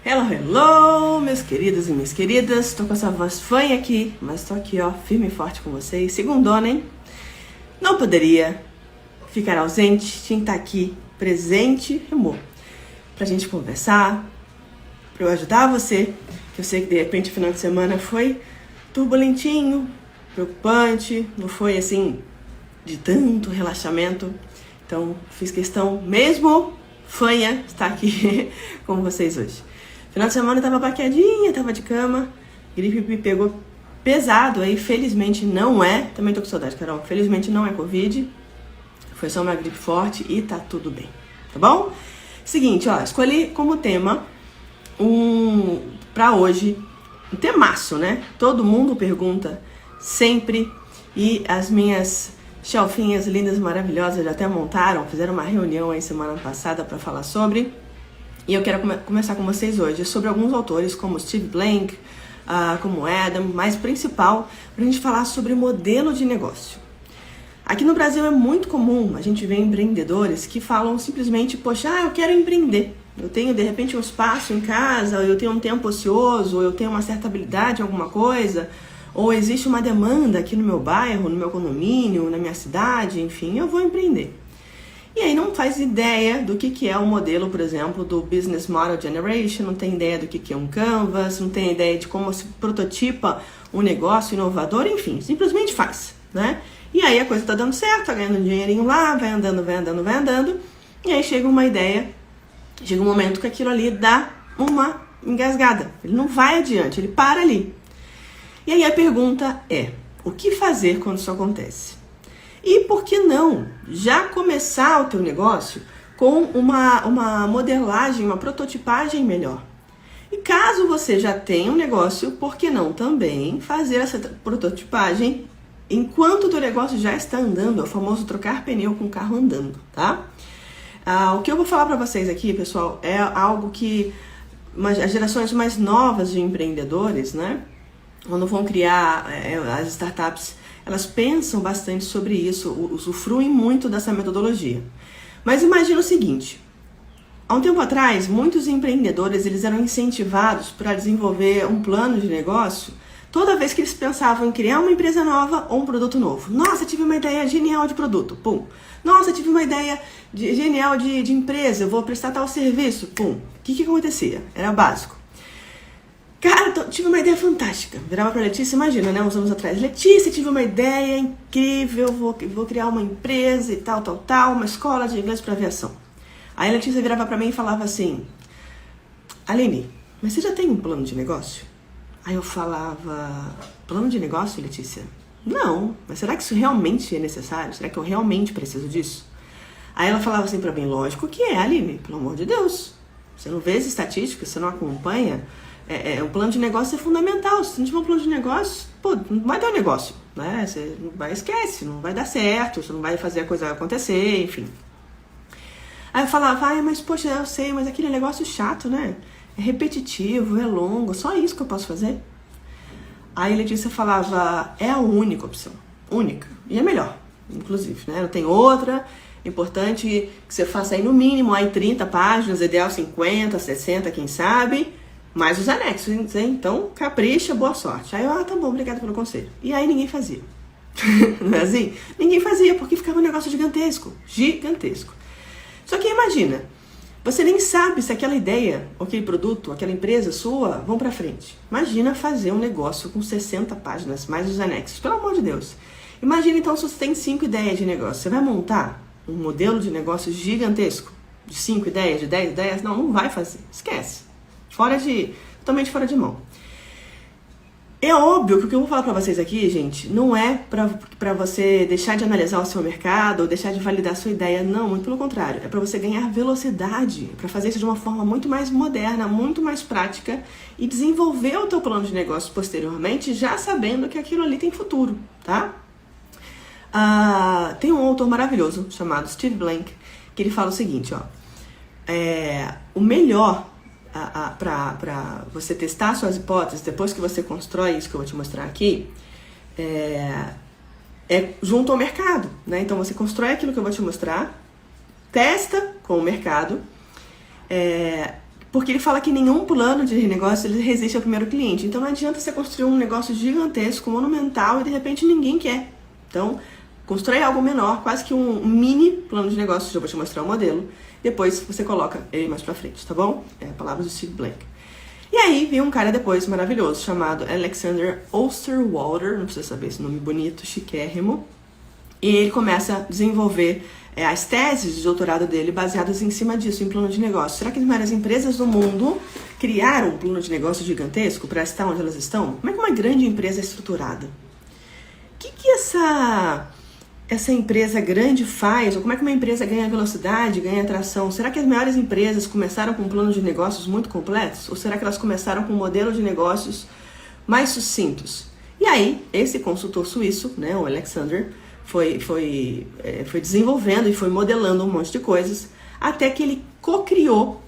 Hello, hello, meus queridos e minhas queridas. Tô com essa voz fanha aqui, mas tô aqui, ó, firme e forte com vocês. Segundona, hein? Não poderia ficar ausente, tinha que estar aqui, presente, amor, pra gente conversar, pra eu ajudar você, que eu sei que de repente o final de semana foi turbulentinho, preocupante, não foi assim, de tanto relaxamento. Então, fiz questão, mesmo fanha, estar aqui com vocês hoje. Final de semana eu tava baqueadinha, tava de cama, gripe me pegou pesado aí, felizmente não é, também tô com saudade, Carol, felizmente não é Covid, foi só uma gripe forte e tá tudo bem, tá bom? Seguinte, ó, escolhi como tema pra hoje, um temaço, né? Todo mundo pergunta sempre e as minhas shelfinhas lindas, maravilhosas já até montaram, fizeram uma reunião aí semana passada pra falar sobre. E eu quero começar com vocês hoje sobre alguns autores como Steve Blank, como Adam, mas principal, pra gente falar sobre modelo de negócio. Aqui no Brasil é muito comum a gente ver empreendedores que falam simplesmente, poxa, eu quero empreender. Eu tenho de repente um espaço em casa, ou eu tenho um tempo ocioso, ou eu tenho uma certa habilidade em alguma coisa, ou existe uma demanda aqui no meu bairro, no meu condomínio, na minha cidade, enfim, eu vou empreender. E aí não faz ideia do que é o modelo, por exemplo, do Business Model Generation, não tem ideia do que é um Canvas, não tem ideia de como se prototipa um negócio inovador, enfim, simplesmente faz, né? E aí a coisa tá dando certo, tá ganhando um dinheirinho lá, vai andando, e aí chega uma ideia, chega um momento que aquilo ali dá uma engasgada, ele não vai adiante, ele para ali. E aí a pergunta é, o que fazer quando isso acontece? E por que não já começar o teu negócio com uma modelagem, uma prototipagem melhor? E caso você já tenha um negócio, por que não também fazer essa prototipagem enquanto o teu negócio já está andando, é o famoso trocar pneu com o carro andando, tá? O que eu vou falar para vocês aqui, pessoal, é algo que as gerações mais novas de empreendedores, né, quando vão criar as startups, elas pensam bastante sobre isso, usufruem muito dessa metodologia. Mas imagina o seguinte, há um tempo atrás, muitos empreendedores eles eram incentivados para desenvolver um plano de negócio toda vez que eles pensavam em criar uma empresa nova ou um produto novo. Nossa, tive uma ideia genial de produto, pum. Nossa, tive uma ideia genial de empresa, eu vou prestar tal serviço, pum. O que acontecia? Era básico. Cara, tive uma ideia fantástica. Virava pra Letícia, imagina, né, uns anos atrás. Letícia, tive uma ideia incrível, vou criar uma empresa e tal, uma escola de inglês para aviação. Aí a Letícia virava pra mim e falava assim, Aline, mas você já tem um plano de negócio? Aí eu falava, plano de negócio, Letícia? Não, mas será que isso realmente é necessário? Será que eu realmente preciso disso? Aí ela falava assim pra mim, lógico que é, Aline, pelo amor de Deus. Você não vê as estatísticas, você não acompanha? O plano de negócio é fundamental. Se não tiver um plano de negócio, pô, não vai dar um negócio, né? Você não vai, esquece, não vai dar certo, você não vai fazer a coisa acontecer, enfim. Aí eu falava, mas poxa, eu sei, mas aquele negócio chato, né? É repetitivo, é longo, só isso que eu posso fazer. Aí a Letícia falava, é a única opção, única, e é melhor, inclusive, né? Não tem outra. Importante que você faça aí no mínimo aí 30 páginas, ideal 50, 60, quem sabe, mais os anexos, hein? Então capricha, boa sorte. Aí eu, tá bom, obrigada pelo conselho. E aí ninguém fazia. Não é assim? Ninguém fazia, porque ficava um negócio gigantesco. Só que imagina, você nem sabe se aquela ideia, aquele produto, aquela empresa sua vão pra frente. Imagina fazer um negócio com 60 páginas, mais os anexos, pelo amor de Deus. Imagina então se você tem 5 ideias de negócio, você vai montar um modelo de negócio gigantesco, de 5 ideias, de 10 ideias? Não vai fazer, esquece. Totalmente fora de mão. É óbvio que o que eu vou falar pra vocês aqui, gente, não é pra você deixar de analisar o seu mercado ou deixar de validar a sua ideia, não, muito pelo contrário. É pra você ganhar velocidade, pra fazer isso de uma forma muito mais moderna, muito mais prática e desenvolver o teu plano de negócio posteriormente, já sabendo que aquilo ali tem futuro, tá? Tem um autor maravilhoso chamado Steve Blank, que ele fala o seguinte, ó, o melhor para você testar suas hipóteses, depois que você constrói isso que eu vou te mostrar aqui, junto ao mercado, né? Então você constrói aquilo que eu vou te mostrar, testa com o mercado, Porque ele fala que nenhum plano de negócio ele resiste ao primeiro cliente. Então não adianta você construir um negócio gigantesco, monumental, e de repente ninguém quer. Então, constrói algo menor, quase que um mini plano de negócio. Eu vou te mostrar o modelo. Depois você coloca ele mais pra frente, tá bom? É palavras do Steve Blank. E aí veio um cara depois maravilhoso, chamado Alexander Osterwalder, não precisa saber esse nome bonito, chiquérrimo. E ele começa a desenvolver as teses de doutorado dele baseadas em cima disso, em plano de negócio. Será que as maiores empresas do mundo criaram um plano de negócio gigantesco para estar onde elas estão? Como é que uma grande empresa é estruturada? O que essa empresa grande faz? Ou como é que uma empresa ganha velocidade, ganha atração? Será que as maiores empresas começaram com planos de negócios muito completos? Ou será que elas começaram com modelos de negócios mais sucintos? E aí, esse consultor suíço, né, o Alexander, foi desenvolvendo e foi modelando um monte de coisas, até que ele co-criou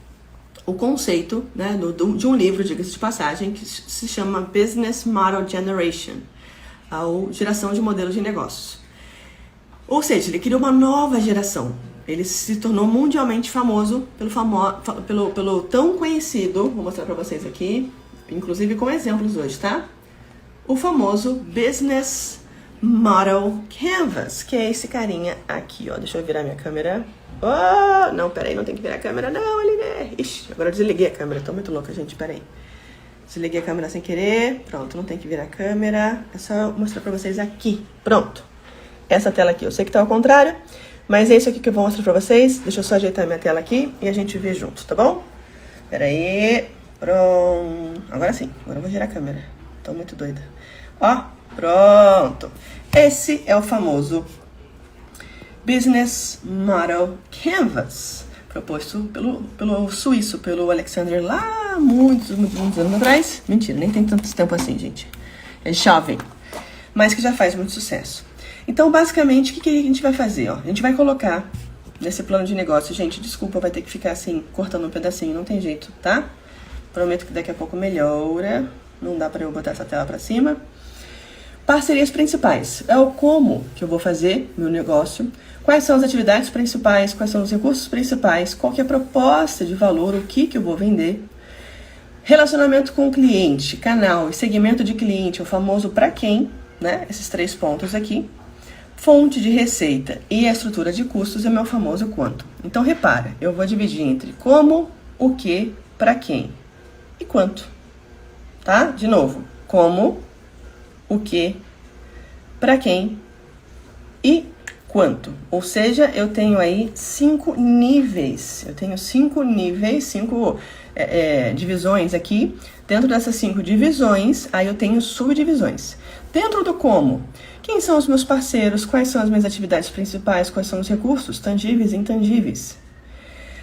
o conceito, né, de um livro, diga-se de passagem, que se chama Business Model Generation, ou geração de modelos de negócios. Ou seja, ele criou uma nova geração. Ele se tornou mundialmente famoso pelo tão conhecido, vou mostrar para vocês aqui, inclusive com exemplos hoje, tá? O famoso Business Model Canvas, que é esse carinha aqui, ó. Deixa eu virar minha câmera. Oh, não, peraí, não tem que virar a câmera, não, Oliver. Ixi, agora eu desliguei a câmera, tô muito louca, gente, peraí. Desliguei a câmera sem querer, pronto, não tem que virar a câmera. É só mostrar pra vocês aqui, pronto. Essa tela aqui, eu sei que tá ao contrário, mas é isso aqui que eu vou mostrar pra vocês. Deixa eu só ajeitar minha tela aqui e a gente vê junto, tá bom? Peraí, pronto. Agora sim, agora eu vou girar a câmera. Tô muito doida. Ó, pronto. Esse é o famoso Business Model Canvas, proposto pelo suíço, pelo Alexander, lá muitos anos atrás. Mentira, nem tem tanto tempo assim, gente. É jovem, mas que já faz muito sucesso. Então, basicamente, o que a gente vai fazer? Ó? A gente vai colocar nesse plano de negócio. Gente, desculpa, vai ter que ficar assim, cortando um pedacinho, não tem jeito, tá? Prometo que daqui a pouco melhora. Não dá pra eu botar essa tela pra cima. Parcerias principais. É o como que eu vou fazer meu negócio. Quais são as atividades principais, quais são os recursos principais, qual que é a proposta de valor, o que eu vou vender. Relacionamento com o cliente, canal e segmento de cliente, o famoso para quem, né? Esses 3 pontos aqui. Fonte de receita e a estrutura de custos é meu famoso quanto. Então, repara, eu vou dividir entre como, o que, para quem e quanto. Tá? De novo, como, o que, para quem e quanto. Ou seja, eu tenho aí 5 níveis. Eu tenho 5 níveis, 5 divisões aqui. Dentro dessas 5 divisões, aí eu tenho subdivisões. Dentro do como, quem são os meus parceiros, quais são as minhas atividades principais, quais são os recursos tangíveis e intangíveis.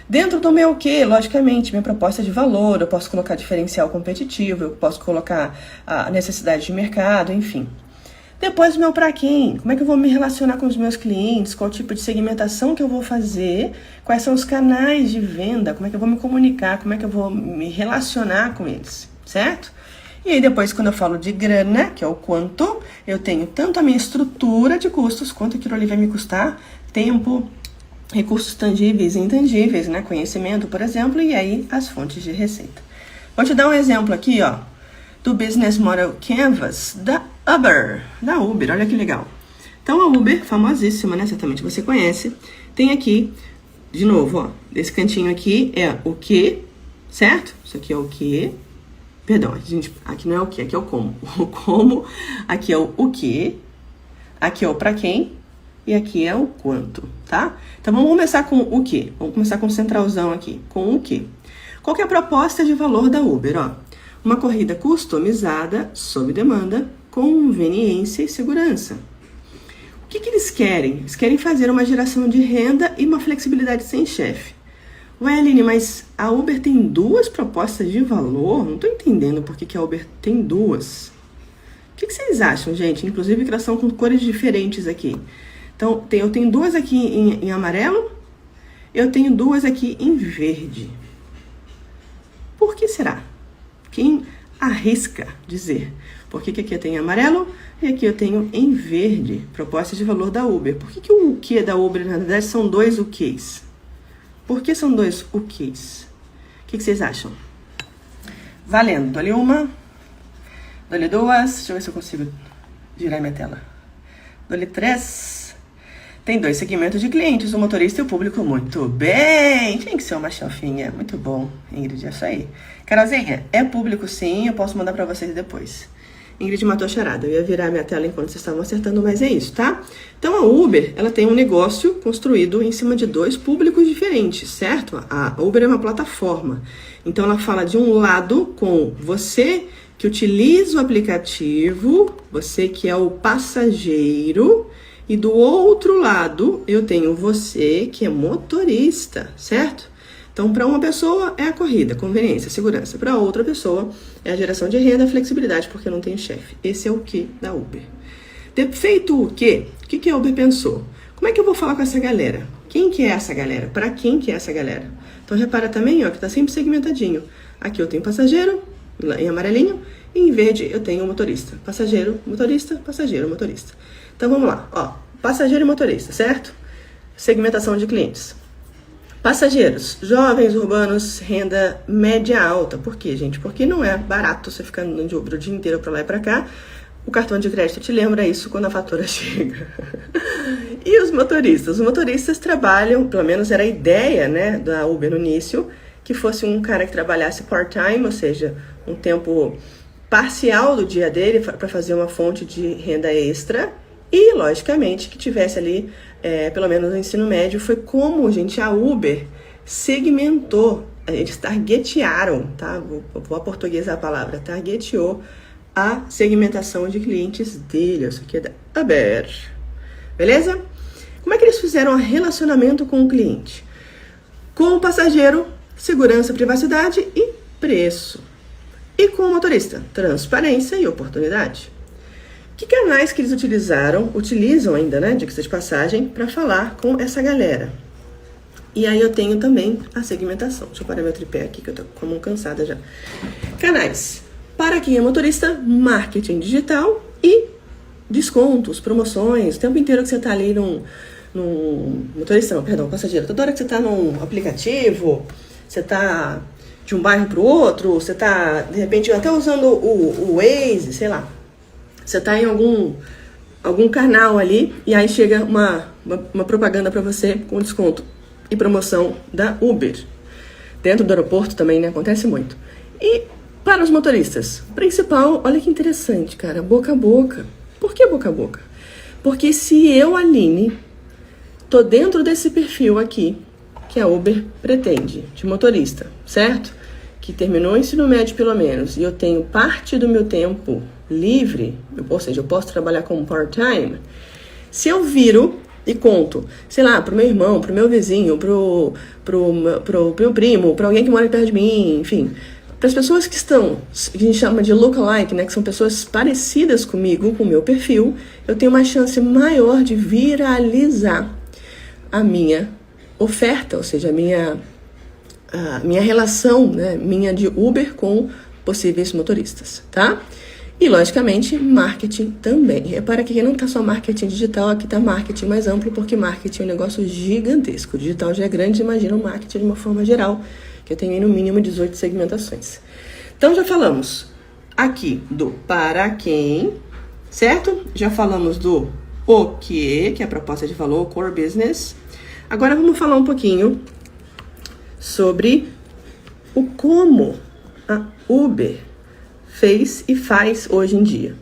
Dentro do meu quê, logicamente, minha proposta de valor, eu posso colocar diferencial competitivo, eu posso colocar a necessidade de mercado, enfim. Depois, meu para quem, como é que eu vou me relacionar com os meus clientes, qual tipo de segmentação que eu vou fazer, quais são os canais de venda, como é que eu vou me comunicar, como é que eu vou me relacionar com eles, certo? E aí depois, quando eu falo de grana, que é o quanto, eu tenho tanto a minha estrutura de custos, quanto aquilo ali vai me custar, tempo, recursos tangíveis e intangíveis, né? Conhecimento, por exemplo, e aí as fontes de receita. Vou te dar um exemplo aqui, ó, do Business Model Canvas da Uber, olha que legal. Então a Uber, famosíssima, né? Certamente você conhece, tem aqui, de novo, ó, esse cantinho aqui é o que, certo? Isso aqui é o que. Perdão, gente, aqui não é o que, aqui é o como. O como, aqui é o que, aqui é o pra quem e aqui é o quanto, tá? Então vamos começar com o que? Vamos começar com o centralzão aqui, com o que? Qual que é a proposta de valor da Uber, ó? Uma corrida customizada, sob demanda, conveniência e segurança. O que eles querem? Eles querem fazer uma geração de renda e uma flexibilidade sem chefe. Ué, Aline, mas a Uber tem 2 propostas de valor? Não tô entendendo por que a Uber tem 2. O que vocês acham, gente? Inclusive que elas são com cores diferentes aqui. Então, eu tenho 2 aqui em amarelo, eu tenho 2 aqui em verde. Por que será? Quem arrisca dizer? Por que aqui eu tenho em amarelo e aqui eu tenho em verde? Proposta de valor da Uber. Por que o que da Uber, na verdade, são 2 o quês? Por que são 2 o quês? que vocês acham? Valendo. Dou-lhe uma. Dou-lhe duas. Deixa eu ver se eu consigo girar minha tela. Dou-lhe 3. Tem 2 segmentos de clientes, o motorista e o público. Muito bem! Tinha que ser uma chefinha. Muito bom, Ingrid, é isso aí. Carolzinha, é público sim, eu posso mandar pra vocês depois. Ingrid matou a charada. Eu ia virar minha tela enquanto vocês estavam acertando, mas é isso, tá? Então, a Uber, ela tem um negócio construído em cima de 2 públicos diferentes, certo? A Uber é uma plataforma. Então, ela fala de um lado com você que utiliza o aplicativo, você que é o passageiro, e do outro lado, eu tenho você que é motorista, certo? Então, para uma pessoa é a corrida, conveniência, segurança. Para outra pessoa é a geração de renda, flexibilidade, porque eu não tenho chefe. Esse é o que da Uber. Feito o quê? O que a Uber pensou? Como é que eu vou falar com essa galera? Quem que é essa galera? Para quem que é essa galera? Então, repara também, ó, que tá sempre segmentadinho. Aqui eu tenho passageiro, em amarelinho, e em verde eu tenho motorista. Passageiro, motorista, passageiro, motorista. Então, vamos lá. Ó, passageiro e motorista, certo? Segmentação de clientes. Passageiros, jovens, urbanos, renda média alta. Por quê, gente? Porque não é barato você ficar no Uber o dia inteiro pra lá e pra cá. O cartão de crédito te lembra isso quando a fatura chega. E os motoristas? Os motoristas trabalham, pelo menos era a ideia, né, da Uber no início, que fosse um cara que trabalhasse part-time, ou seja, um tempo parcial do dia dele para fazer uma fonte de renda extra. E, logicamente, que tivesse ali, pelo menos no ensino médio, foi como, gente, a Uber segmentou, eles targetearam, tá? Vou aportuguesar a palavra, targeteou a segmentação de clientes dele. Isso aqui é da Uber. Beleza? Como é que eles fizeram o relacionamento com o cliente? Com o passageiro, segurança, privacidade e preço. E com o motorista, transparência e oportunidade. Que canais que eles utilizam ainda, né, diga-se de passagem, para falar com essa galera? E aí eu tenho também a segmentação. Deixa eu parar meu tripé aqui, que eu tô com a mão cansada já. Canais. Para quem é motorista, marketing digital e descontos, promoções. O tempo inteiro que você tá ali passageiro. Toda hora que você tá num aplicativo, você tá de um bairro pro outro, você tá, de repente, até usando o Waze, sei lá. Você tá em algum canal ali e aí chega uma propaganda para você com desconto e promoção da Uber. Dentro do aeroporto também, né? Acontece muito. E para os motoristas, principal, olha que interessante, cara, boca a boca. Por que boca a boca? Porque se eu, Aline, tô dentro desse perfil aqui, que a Uber pretende, de motorista, certo? Que terminou o ensino médio pelo menos, e eu tenho parte do meu tempo livre, ou seja, eu posso trabalhar como part-time. Se eu viro e conto, sei lá, pro meu irmão, pro meu vizinho, pro meu primo, pra alguém que mora perto de mim, enfim, para as pessoas que estão, que a gente chama de lookalike, né, que são pessoas parecidas comigo, com o meu perfil, eu tenho uma chance maior de viralizar a minha oferta, ou seja, a minha relação, né, minha de Uber com possíveis motoristas, tá? E, logicamente, marketing também. Repara que aqui não está só marketing digital, aqui está marketing mais amplo, porque marketing é um negócio gigantesco. O digital já é grande, imagina o marketing de uma forma geral, que eu tenho aí no mínimo 18 segmentações. Então, já falamos aqui do para quem, certo? Já falamos do o que é a proposta de valor, core business. Agora vamos falar um pouquinho sobre o como a Uber fez e faz hoje em dia.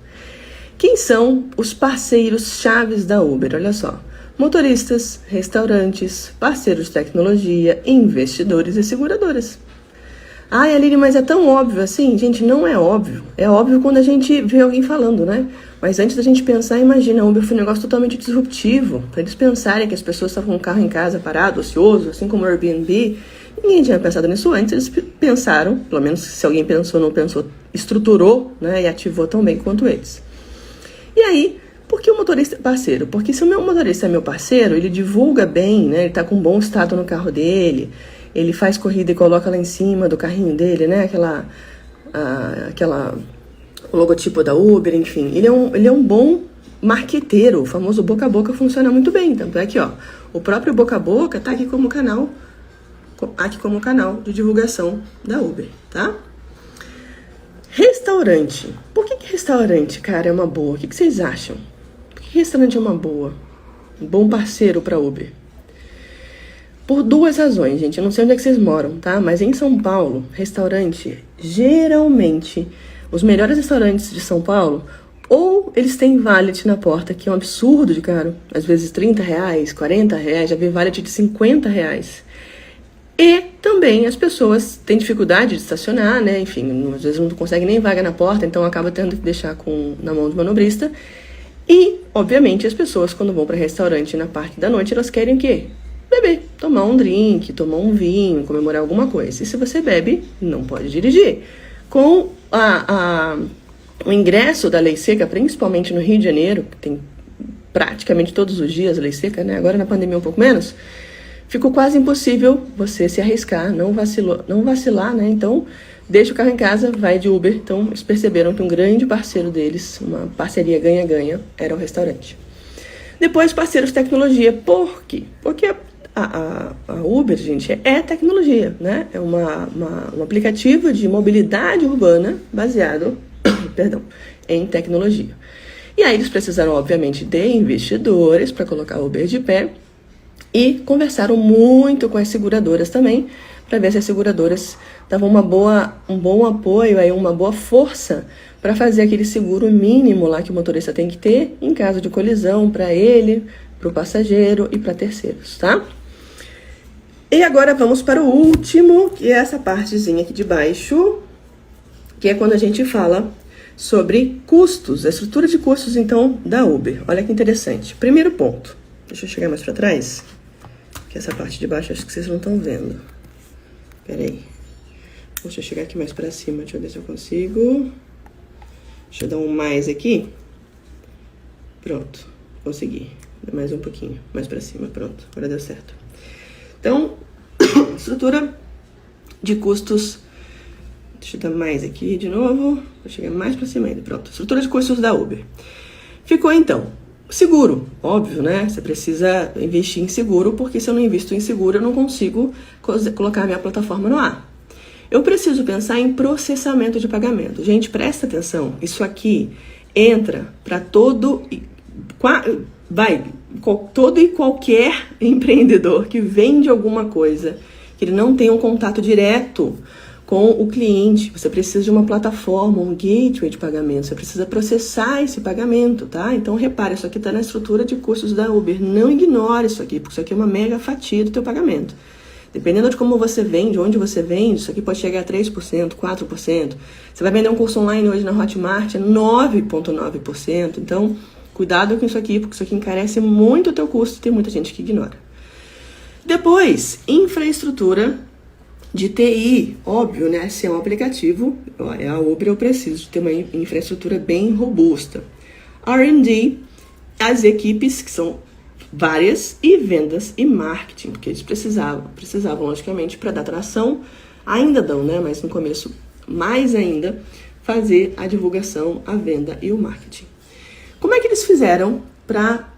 Quem são os parceiros chaves da Uber? Olha só, motoristas, restaurantes, parceiros de tecnologia, investidores e seguradoras. Ai, Aline, mas é tão óbvio assim? Gente, não é óbvio. É óbvio quando a gente vê alguém falando, né? Mas antes da gente pensar, imagina, a Uber foi um negócio totalmente disruptivo. Para eles pensarem que as pessoas estavam com o carro em casa parado, ocioso, assim como o Airbnb. Ninguém tinha pensado nisso antes, eles pensaram, pelo menos se alguém pensou, não pensou, estruturou, né, e ativou tão bem quanto eles. E aí, por que o motorista é parceiro? Porque se o meu motorista é meu parceiro, ele divulga bem, né, ele tá com um bom estado no carro dele, ele faz corrida e coloca lá em cima do carrinho dele, né, o logotipo da Uber, enfim. Ele é um bom marqueteiro, o famoso boca a boca funciona muito bem. Tanto é que, ó, o próprio boca a boca tá aqui como canal aqui como canal de divulgação da Uber, tá? Restaurante. Por que restaurante, cara, é uma boa? O que vocês acham? Por que restaurante é uma boa? Um bom parceiro para Uber? Por duas razões, gente. Eu não sei onde é que vocês moram, tá? Mas em São Paulo, restaurante, geralmente, os melhores restaurantes de São Paulo, ou eles têm valet na porta, que é um absurdo de caro. Às vezes R$30, R$40, já vi valet de R$50. E também as pessoas têm dificuldade de estacionar, né? Enfim, às vezes não conseguem nem vaga na porta, então acaba tendo que deixar na mão do manobrista. E, obviamente, as pessoas, quando vão para restaurante na parte da noite, elas querem o quê? Beber, tomar um drink, tomar um vinho, comemorar alguma coisa. E se você bebe, não pode dirigir. Com o ingresso da lei seca, principalmente no Rio de Janeiro, que tem praticamente todos os dias lei seca, né? Agora na pandemia um pouco menos, ficou quase impossível você se arriscar, não vacilar, né? Então, deixa o carro em casa, vai de Uber. Então, eles perceberam que um grande parceiro deles, uma parceria ganha-ganha, era o restaurante. Depois, parceiros de tecnologia. Por quê? Porque a Uber, gente, é tecnologia, né? É um aplicativo de mobilidade urbana baseado em tecnologia. E aí eles precisaram, obviamente, de investidores para colocar o Uber de pé e conversaram muito com as seguradoras também, para ver se as seguradoras davam um bom apoio, aí uma boa força para fazer aquele seguro mínimo lá que o motorista tem que ter em caso de colisão para ele, para o passageiro e para terceiros, tá? E agora vamos para o último, que é essa partezinha aqui de baixo, que é quando a gente fala sobre custos, a estrutura de custos, então, da Uber. Olha que interessante. Primeiro ponto, deixa eu chegar mais para trás, que essa parte de baixo acho que vocês não estão vendo. Peraí. Deixa eu chegar aqui mais para cima, deixa eu ver se eu consigo. Deixa eu dar um mais aqui. Pronto, consegui. Dá mais um pouquinho, mais para cima, pronto, agora deu certo. Então, estrutura de custos. Deixa eu dar mais aqui de novo. Vou chegar mais para cima ainda, pronto. Estrutura de custos da Uber. Ficou então. Seguro, óbvio, né? Você precisa investir em seguro, porque se eu não invisto em seguro, eu não consigo colocar minha plataforma no ar. Eu preciso pensar em processamento de pagamento. Gente, presta atenção. Isso aqui entra para todo e qualquer empreendedor que vende alguma coisa, que ele não tem um contato direto com o cliente. Você precisa de uma plataforma, um gateway de pagamento. Você precisa processar esse pagamento, tá? Então, repare, isso aqui está na estrutura de custos da Uber. Não ignore isso aqui, porque isso aqui é uma mega fatia do teu pagamento. Dependendo de como você vende, onde você vende, isso aqui pode chegar a 3%, 4%. Você vai vender um curso online hoje na Hotmart, é 9,9%. Então, cuidado com isso aqui, porque isso aqui encarece muito o teu custo e tem muita gente que ignora. Depois, infraestrutura de TI, óbvio, né? Se é um aplicativo, é a Uber, eu preciso de ter uma infraestrutura bem robusta. R&D, as equipes, que são várias, e vendas e marketing, porque eles precisavam logicamente, para dar tração, ainda dão, né? Mas no começo, mais ainda, fazer a divulgação, a venda e o marketing. Como é que eles fizeram para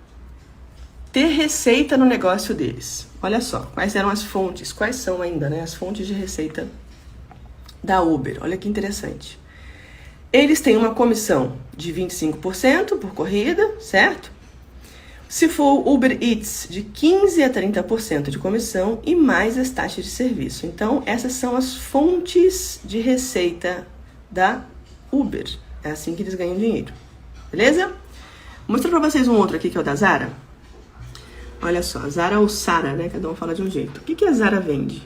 ter receita no negócio deles? Olha só, quais eram as fontes, quais são ainda, né, as fontes de receita da Uber. Olha que interessante. Eles têm uma comissão de 25% por corrida, certo? Se for Uber Eats, de 15% a 30% de comissão e mais as taxas de serviço. Então, essas são as fontes de receita da Uber. É assim que eles ganham dinheiro. Beleza? Vou mostrar pra vocês um outro aqui, que é o da Zara. Olha só, Zara ou Sara, né? Cada um fala de um jeito. O que a Zara vende?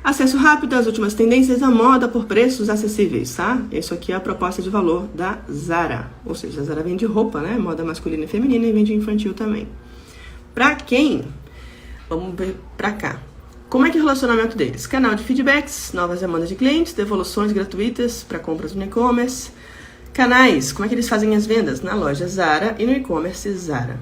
Acesso rápido às últimas tendências da moda por preços acessíveis, tá? Isso aqui é a proposta de valor da Zara. Ou seja, a Zara vende roupa, né? Moda masculina e feminina, e vende infantil também. Pra quem? Vamos ver pra cá. Como é que é o relacionamento deles? Canal de feedbacks, novas demandas de clientes, devoluções gratuitas para compras no e-commerce. Canais, como é que eles fazem as vendas? Na loja Zara e no e-commerce Zara.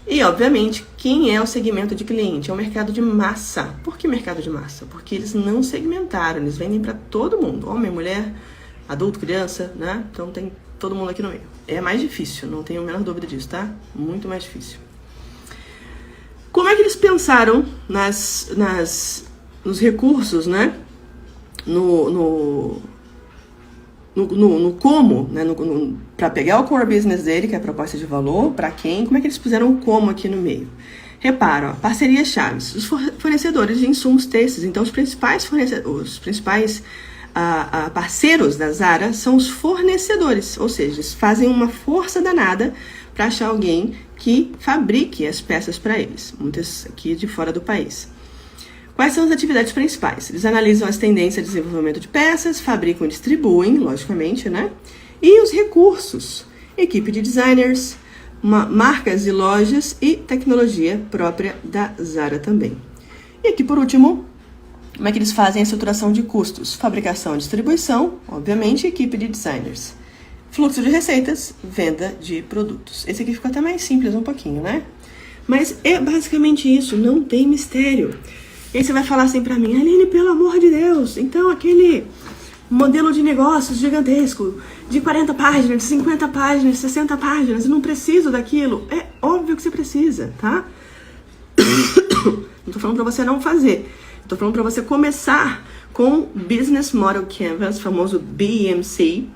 E, obviamente, quem é o segmento de cliente? É o mercado de massa. Por que mercado de massa? Porque eles não segmentaram, eles vendem para todo mundo. Homem, mulher, adulto, criança, né? Então tem todo mundo aqui no meio. É mais difícil, não tenho a menor dúvida disso, tá? Muito mais difícil. Como é que eles pensaram nas nos recursos, né? No como, né? Para pegar o core business dele, que é a proposta de valor, para quem, como é que eles puseram o como aqui no meio. Repara, ó, parcerias chaves, os fornecedores de insumos têxteis. Então, os principais parceiros da Zara são os fornecedores, ou seja, eles fazem uma força danada para achar alguém que fabrique as peças para eles, muitas aqui de fora do país. Quais são as atividades principais? Eles analisam as tendências de desenvolvimento de peças, fabricam e distribuem, logicamente, né? E os recursos, equipe de designers, marcas e lojas e tecnologia própria da Zara também. E aqui, por último, como é que eles fazem a estruturação de custos? Fabricação e distribuição, obviamente, equipe de designers. Fluxo de receitas, venda de produtos. Esse aqui ficou até mais simples um pouquinho, né? Mas é basicamente isso, não tem mistério. E aí você vai falar assim pra mim, Aline, pelo amor de Deus, então aquele modelo de negócios gigantesco, de 40 páginas, de 50 páginas, 60 páginas, eu não preciso daquilo. É óbvio que você precisa, tá? Não tô falando pra você não fazer. Tô falando pra você começar com Business Model Canvas, famoso BMC.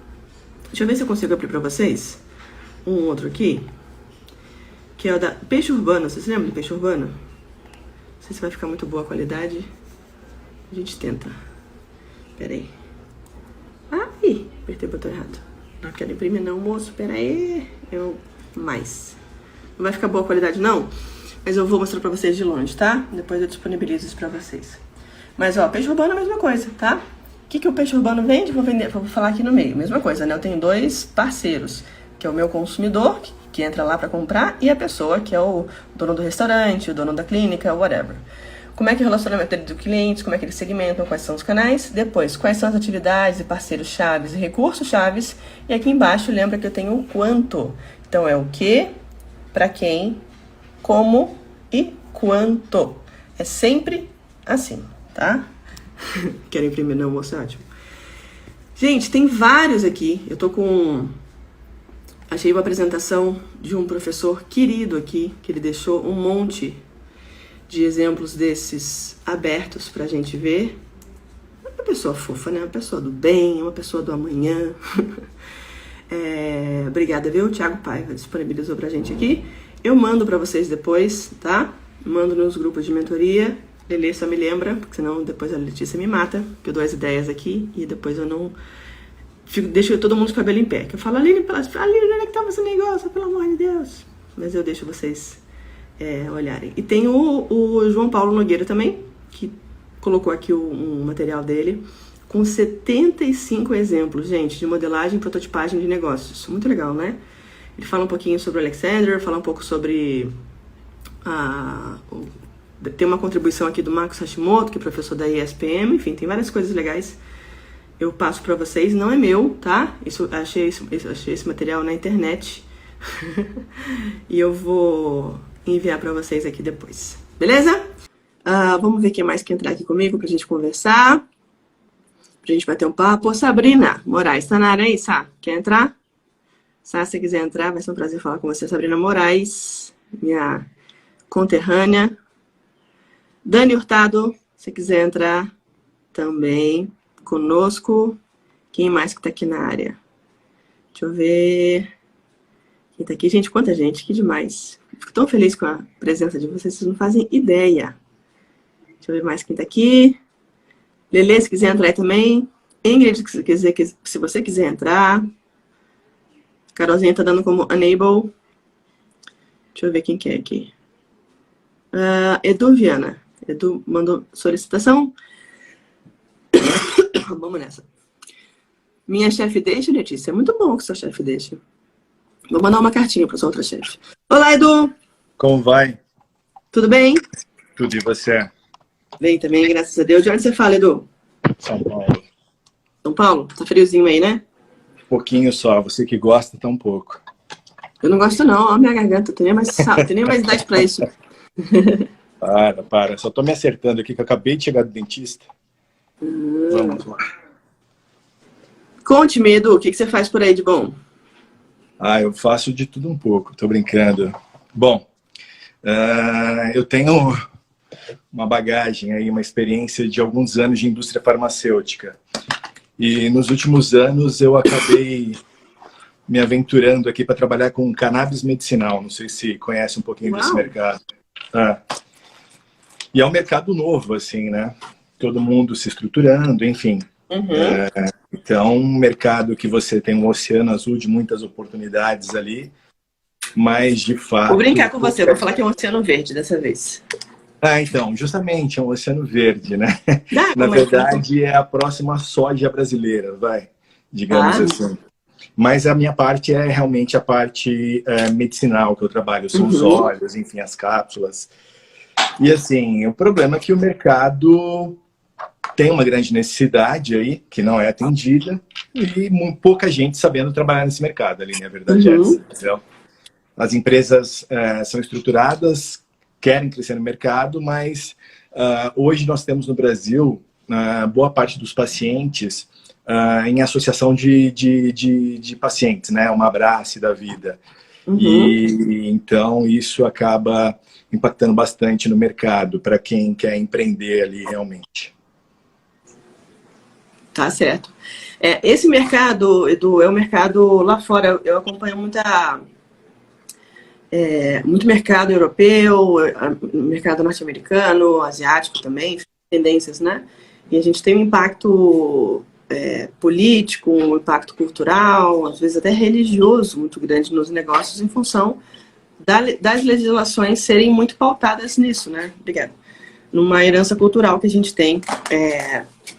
Deixa eu ver se eu consigo abrir pra vocês um outro aqui, que é o da Peixe Urbano. Vocês lembram do Peixe Urbano? Não sei se vai ficar muito boa a qualidade. A gente tenta. Pera aí. Ai, apertei o botão errado. Não quero imprimir não, moço. Pera aí. Mais. Não vai ficar boa a qualidade não, mas eu vou mostrar pra vocês de longe, tá? Depois eu disponibilizo isso pra vocês. Mas, ó, Peixe Urbano é a mesma coisa, tá? O que o Peixe Urbano vende? Vou falar aqui no meio. Mesma coisa, né? Eu tenho dois parceiros, que é o meu consumidor, que entra lá para comprar, e a pessoa que é o dono do restaurante, o dono da clínica, whatever. Como é que é o relacionamento dele com clientes, como é que eles segmentam, quais são os canais. Depois, quais são as atividades e parceiros chaves e recursos chaves. E aqui embaixo, lembra que eu tenho o quanto. Então, é o que, para quem, como e quanto. É sempre assim, tá? Quero imprimir não, moço, ótimo. Gente, tem vários aqui. Eu tô com... Achei uma apresentação de um professor querido aqui, que ele deixou um monte de exemplos desses abertos pra gente ver. É uma pessoa fofa, né? Uma pessoa do bem, uma pessoa do amanhã. Obrigada, viu? O Thiago Paiva disponibilizou pra gente aqui. Eu mando pra vocês depois, tá? Mando nos grupos de mentoria. Lelê só me lembra, porque senão depois a Letícia me mata, que eu dou as ideias aqui e depois eu não... deixo todo mundo com o cabelo em pé. Que eu falo, Aline, onde é que tava esse negócio? Pelo amor de Deus. Mas eu deixo vocês olharem. E tem o João Paulo Nogueira também, que colocou aqui um material dele, com 75 exemplos, gente, de modelagem e prototipagem de negócios. Muito legal, né? Ele fala um pouquinho sobre o Alexander, fala um pouco sobre... tem uma contribuição aqui do Marcos Hashimoto, que é professor da ESPM. Enfim, tem várias coisas legais. Eu passo pra vocês, não é meu, tá? Achei esse material na internet. E eu vou enviar pra vocês aqui depois. Beleza? Vamos ver quem mais quer entrar aqui comigo pra gente conversar. Pra gente bater um papo. Sabrina Moraes, tá na área aí, Sá? Quer entrar? Sá, se quiser entrar, vai ser um prazer falar com você. Sabrina Moraes, minha conterrânea. Dani Hurtado, se quiser entrar também conosco. Quem mais que tá aqui na área? Deixa eu ver. Quem tá aqui? Gente, quanta gente, que demais. Fico tão feliz com a presença de vocês, vocês não fazem ideia. Deixa eu ver mais quem tá aqui. Lelê, se quiser entrar aí também. Ingrid, se você quiser entrar. Carolzinha tá dando como enable. Deixa eu ver quem que é aqui. Edu Viana. Edu mandou solicitação. Vamos nessa. Minha chefe deixa, Letícia. É muito bom que sua chefe deixa. Vou mandar uma cartinha para sua outra chefe. Olá, Edu. Como vai? Tudo bem? Tudo, e você? Bem também, graças a Deus. De onde você fala, Edu? São Paulo. São Paulo? Tá friozinho aí, né? Pouquinho só. Você que gosta, tá um pouco. Eu não gosto não. Ó, minha garganta. Tem nem mais idade para isso. Para. Só tô me acertando aqui, que eu acabei de chegar do dentista. Vamos lá. Conte-me, Edu, o que você faz por aí de bom? Eu faço de tudo um pouco. Tô brincando. Bom, eu tenho uma bagagem, aí, uma experiência de alguns anos de indústria farmacêutica. E nos últimos anos eu acabei me aventurando aqui para trabalhar com cannabis medicinal. Não sei se conhece um pouquinho Uau. desse mercado. E é um mercado novo, assim, né? Todo mundo se estruturando, enfim. Então, um mercado que você tem um oceano azul de muitas oportunidades ali, mas de fato... Vou brincar com você, vou falar que é um oceano verde dessa vez. Então, justamente, é um oceano verde, né? Dá, Na verdade, é a próxima soja brasileira, digamos assim. Mas a minha parte é realmente a parte medicinal que eu trabalho, são os óleos, enfim, as cápsulas. E assim, o problema é que o mercado tem uma grande necessidade aí, que não é atendida, e pouca gente sabendo trabalhar nesse mercado ali, né? A verdade é essa, entendeu? As empresas são estruturadas, querem crescer no mercado, mas hoje nós temos no Brasil boa parte dos pacientes em associação de pacientes, né? Uma Abrace da vida. E então isso acaba impactando bastante no mercado para quem quer empreender ali realmente. Tá certo. Esse mercado, Edu, é um mercado lá fora. Eu acompanho muito mercado europeu, mercado norte-americano, asiático também, tendências, né? E a gente tem um impacto político, um impacto cultural, às vezes até religioso muito grande nos negócios em função das legislações serem muito pautadas nisso, né? Obrigada. Numa herança cultural que a gente tem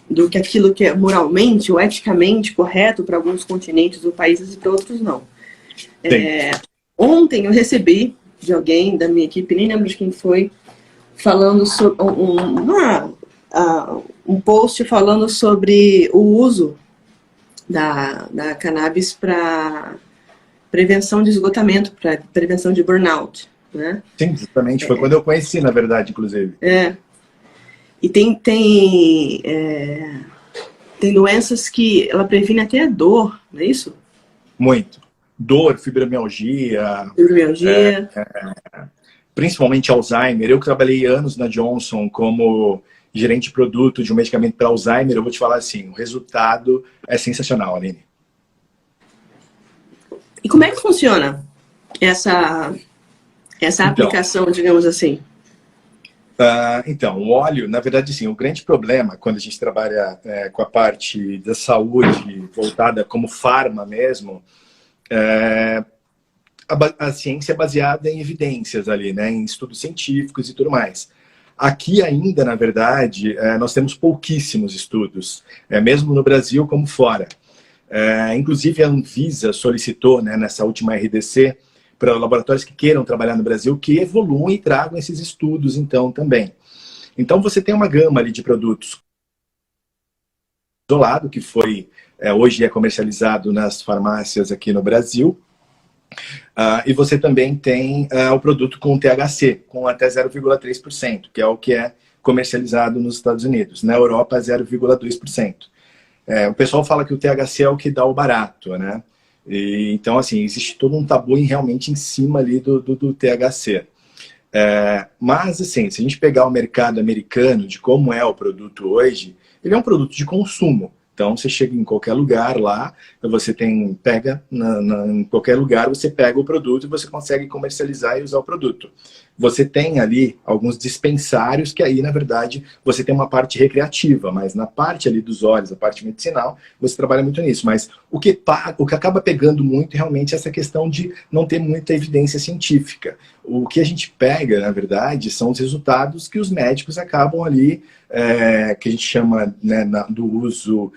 do que aquilo que é moralmente ou eticamente correto para alguns continentes ou países e para outros não. Ontem eu recebi de alguém da minha equipe, nem lembro de quem foi, falando sobre um post falando sobre o uso da cannabis para prevenção de esgotamento, para prevenção de burnout, né? Sim, justamente. Foi quando eu conheci, na verdade, inclusive. E tem doenças que ela previne até a dor, não é isso? Muito. Dor, fibromialgia. Principalmente Alzheimer. Eu que trabalhei anos na Johnson como gerente de produto de um medicamento para Alzheimer, eu vou te falar assim, o resultado é sensacional, Aline. E como é que funciona essa aplicação, digamos assim? Então, o óleo, na verdade, sim, o grande problema quando a gente trabalha com a parte da saúde voltada como farma mesmo, a ciência é baseada em evidências ali, né, em estudos científicos e tudo mais. Aqui ainda, na verdade, nós temos pouquíssimos estudos, mesmo no Brasil como fora. Inclusive a Anvisa solicitou, né, nessa última RDC, para laboratórios que queiram trabalhar no Brasil, que evoluam e tragam esses estudos, então, também. Então, você tem uma gama ali de produtos isolado, que hoje é comercializado nas farmácias aqui no Brasil, e você também tem o produto com THC, com até 0,3%, que é o que é comercializado nos Estados Unidos. Na Europa, 0,2%. O pessoal fala que o THC é o que dá o barato, né? Então, assim, existe todo um tabu realmente em cima ali do THC. Mas, assim, se a gente pegar o mercado americano, de como é o produto hoje, ele é um produto de consumo. Então, você chega em qualquer lugar lá, você pega em qualquer lugar, você pega o produto e você consegue comercializar e usar o produto. Você tem ali alguns dispensários que aí, na verdade, você tem uma parte recreativa, mas na parte ali dos olhos, a parte medicinal, você trabalha muito nisso. Mas o que acaba pegando muito realmente é essa questão de não ter muita evidência científica. O que a gente pega, na verdade, são os resultados que os médicos acabam ali, que a gente chama, né, do uso...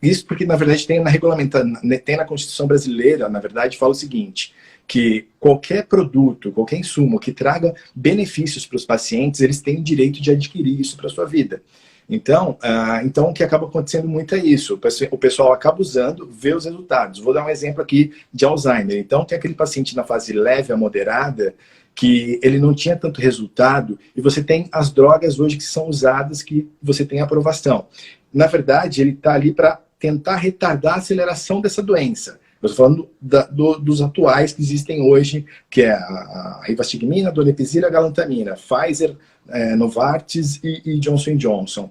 Isso porque, na verdade, tem na Constituição brasileira, na verdade, fala o seguinte, que qualquer produto, qualquer insumo que traga benefícios para os pacientes, eles têm o direito de adquirir isso para a sua vida. Então, o que acaba acontecendo muito é isso. O pessoal acaba usando, vê os resultados. Vou dar um exemplo aqui de Alzheimer. Então, tem aquele paciente na fase leve a moderada, que ele não tinha tanto resultado, e você tem as drogas hoje que são usadas, que você tem aprovação. Na verdade, ele está ali para tentar retardar a aceleração dessa doença. Eu estou falando dos atuais que existem hoje, que é a rivastigmina, donepezila, galantamina, Pfizer, Novartis e Johnson Johnson.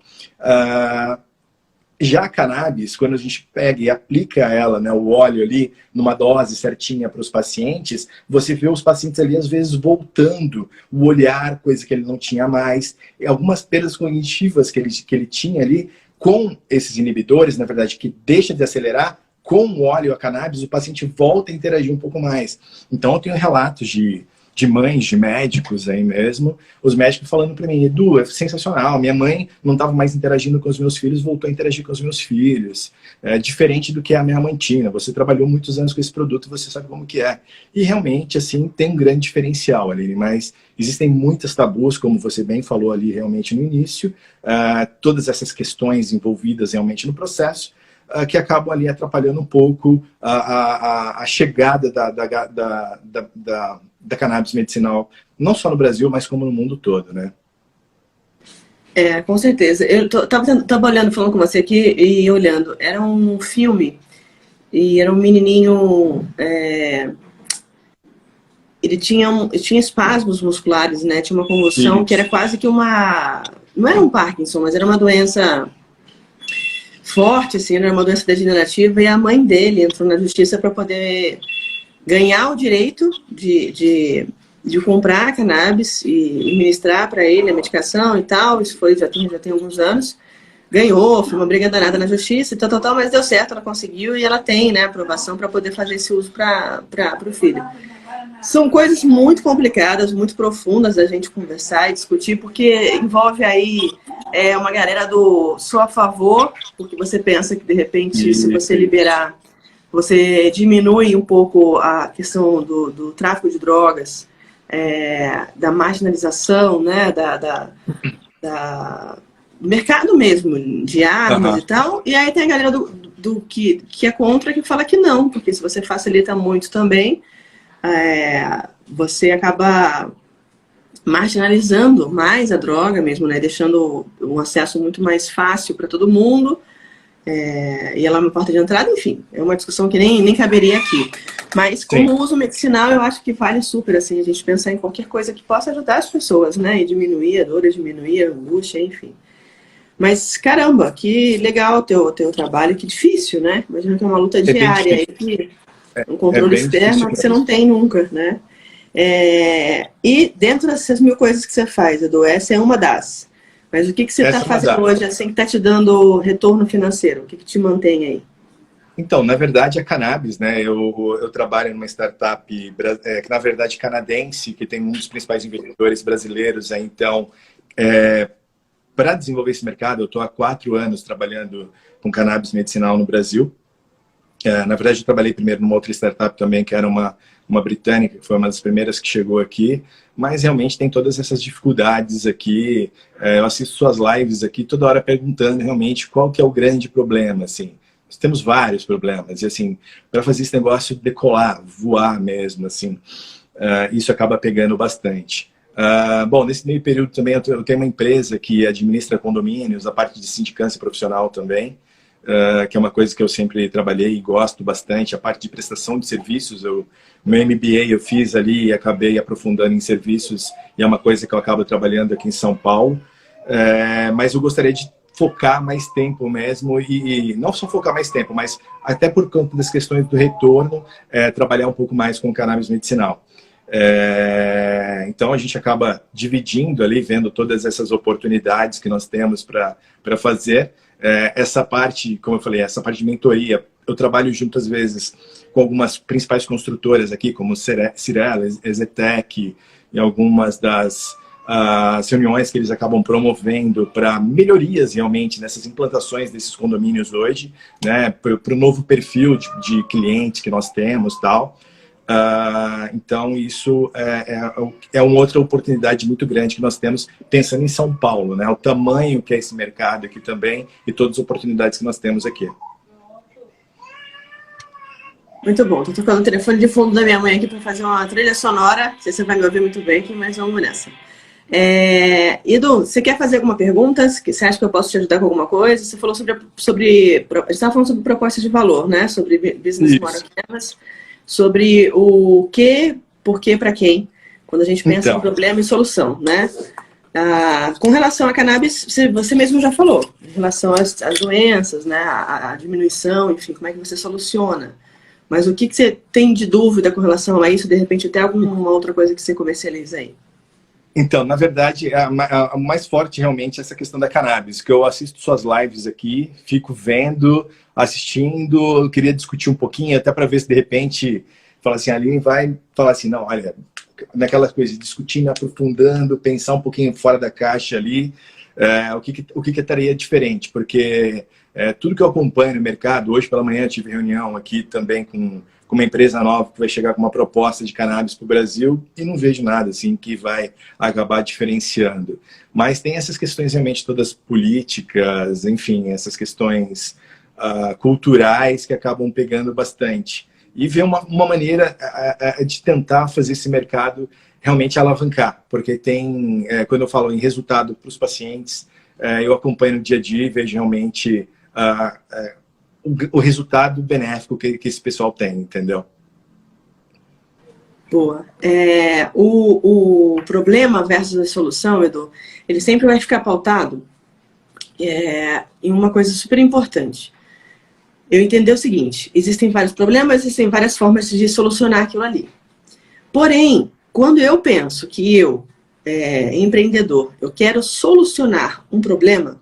Já a cannabis, quando a gente pega e aplica ela, né, o óleo ali, numa dose certinha para os pacientes, você vê os pacientes ali, às vezes, voltando o olhar, coisa que ele não tinha mais, e algumas perdas cognitivas que ele tinha ali, com esses inibidores, na verdade, que deixa de acelerar, com o óleo, a cannabis, o paciente volta a interagir um pouco mais. Então, eu tenho relatos de mães, de médicos aí mesmo, os médicos falando para mim, Edu, é sensacional, minha mãe não estava mais interagindo com os meus filhos, voltou a interagir com os meus filhos, diferente do que a minha mantina, você trabalhou muitos anos com esse produto, você sabe como que é. E realmente, assim, tem um grande diferencial ali, mas existem muitas tabus, como você bem falou ali realmente no início, todas essas questões envolvidas realmente no processo, que acabam ali atrapalhando um pouco a chegada da cannabis medicinal, não só no Brasil, mas como no mundo todo, né? Com certeza. Eu tava olhando, falando com você aqui e olhando. Era um filme e era um menininho... ele tinha espasmos musculares, né? Tinha uma convulsão que era quase que uma... Não era um Parkinson, mas era uma doença forte, assim, era uma doença degenerativa, e a mãe dele entrou na justiça para poder ganhar o direito de comprar cannabis e ministrar para ele a medicação e tal. Isso foi já tem alguns anos. Ganhou, foi uma briga danada na justiça e tal, mas deu certo, ela conseguiu e ela tem, né, aprovação para poder fazer esse uso para o filho. São coisas muito complicadas, muito profundas da gente conversar e discutir, porque envolve aí uma galera do sou a favor, porque você pensa que de repente se você liberar, você diminui um pouco a questão do tráfico de drogas, da marginalização, né, do mercado mesmo, de armas e tal, e aí tem a galera do que é contra, que fala que não, porque se você facilita muito também, você acaba marginalizando mais a droga mesmo, né? Deixando um acesso muito mais fácil para todo mundo, e ela é uma porta de entrada, enfim, é uma discussão que nem caberia aqui. Mas como uso medicinal, eu acho que vale super, assim, a gente pensar em qualquer coisa que possa ajudar as pessoas, né? E diminuir a dor, diminuir a angústia, enfim. Mas, caramba, que legal o teu trabalho, que difícil, né? Imagina que é uma luta diária aí, que um controle externo que você não tem nunca, né? E dentro dessas 1000 coisas que você faz, Edu, essa é uma das. Mas o que você está fazendo hoje, assim, que está te dando retorno financeiro? O que te mantém aí? Então, na verdade, a cannabis, né? Eu trabalho numa startup, que na verdade canadense, que tem um dos principais investidores brasileiros. Então, para desenvolver esse mercado, eu estou há 4 anos trabalhando com cannabis medicinal no Brasil. Na verdade, eu trabalhei primeiro numa outra startup também, que era uma britânica, que foi uma das primeiras que chegou aqui, mas realmente tem todas essas dificuldades aqui. Eu assisto suas lives aqui toda hora perguntando realmente qual que é o grande problema, assim. Nós temos vários problemas, e assim, para fazer esse negócio decolar, voar mesmo, assim, isso acaba pegando bastante. Bom, nesse meio período também eu tenho uma empresa que administra condomínios, a parte de sindicância profissional também, que é uma coisa que eu sempre trabalhei e gosto bastante, a parte de prestação de serviços. Meu MBA eu fiz ali e acabei aprofundando em serviços, e é uma coisa que eu acabo trabalhando aqui em São Paulo, mas eu gostaria de focar mais tempo mesmo, e não só focar mais tempo, mas até por conta das questões do retorno, trabalhar um pouco mais com cannabis medicinal. Então a gente acaba dividindo ali, vendo todas essas oportunidades que nós temos para fazer. Essa parte, como eu falei, essa parte de mentoria, eu trabalho junto às vezes com algumas principais construtoras aqui, como Cirela, Ezetec, e algumas das reuniões que eles acabam promovendo para melhorias realmente nessas implantações desses condomínios hoje, né, para o novo perfil de cliente que nós temos, tal. Então isso é uma outra oportunidade muito grande que nós temos pensando em São Paulo, né? O tamanho que é esse mercado aqui também e todas as oportunidades que nós temos aqui. Muito bom, tô tocando o telefone de fundo da minha mãe aqui para fazer uma trilha sonora. Não sei se você vai me ouvir muito bem aqui, mas vamos nessa. Edu, você quer fazer alguma pergunta? Você acha que eu posso te ajudar com alguma coisa? Você falou sobre a gente estava falando sobre proposta de valor, né? Sobre business model canvas, sobre o que, por que, para quem, quando a gente pensa em problema e solução, né? Com relação à cannabis, você mesmo já falou, em relação às doenças, né? A diminuição, enfim, como é que você soluciona. Mas o que você tem de dúvida com relação a isso? De repente, até alguma outra coisa que você comercializa aí? Então, na verdade, a mais forte realmente é essa questão da cannabis, que eu assisto suas lives aqui, fico vendo, assistindo, eu queria discutir um pouquinho, até para ver se de repente, fala assim, a Aline vai falar assim, não, olha, naquelas coisas, discutindo, aprofundando, pensar um pouquinho fora da caixa ali, o que estaria diferente, porque tudo que eu acompanho no mercado, hoje pela manhã eu tive reunião aqui também com uma empresa nova que vai chegar com uma proposta de cannabis para o Brasil e não vejo nada assim que vai acabar diferenciando. Mas tem essas questões realmente todas políticas, enfim, essas questões culturais que acabam pegando bastante. E ver uma maneira de tentar fazer esse mercado realmente alavancar, porque tem, quando eu falo em resultado para os pacientes, eu acompanho no dia a dia e vejo realmente o resultado benéfico que esse pessoal tem, entendeu? Boa. O problema versus a solução, Edu, ele sempre vai ficar pautado em uma coisa super importante. Eu entender o seguinte, existem vários problemas, existem várias formas de solucionar aquilo ali. Porém, quando eu penso que empreendedor, eu quero solucionar um problema,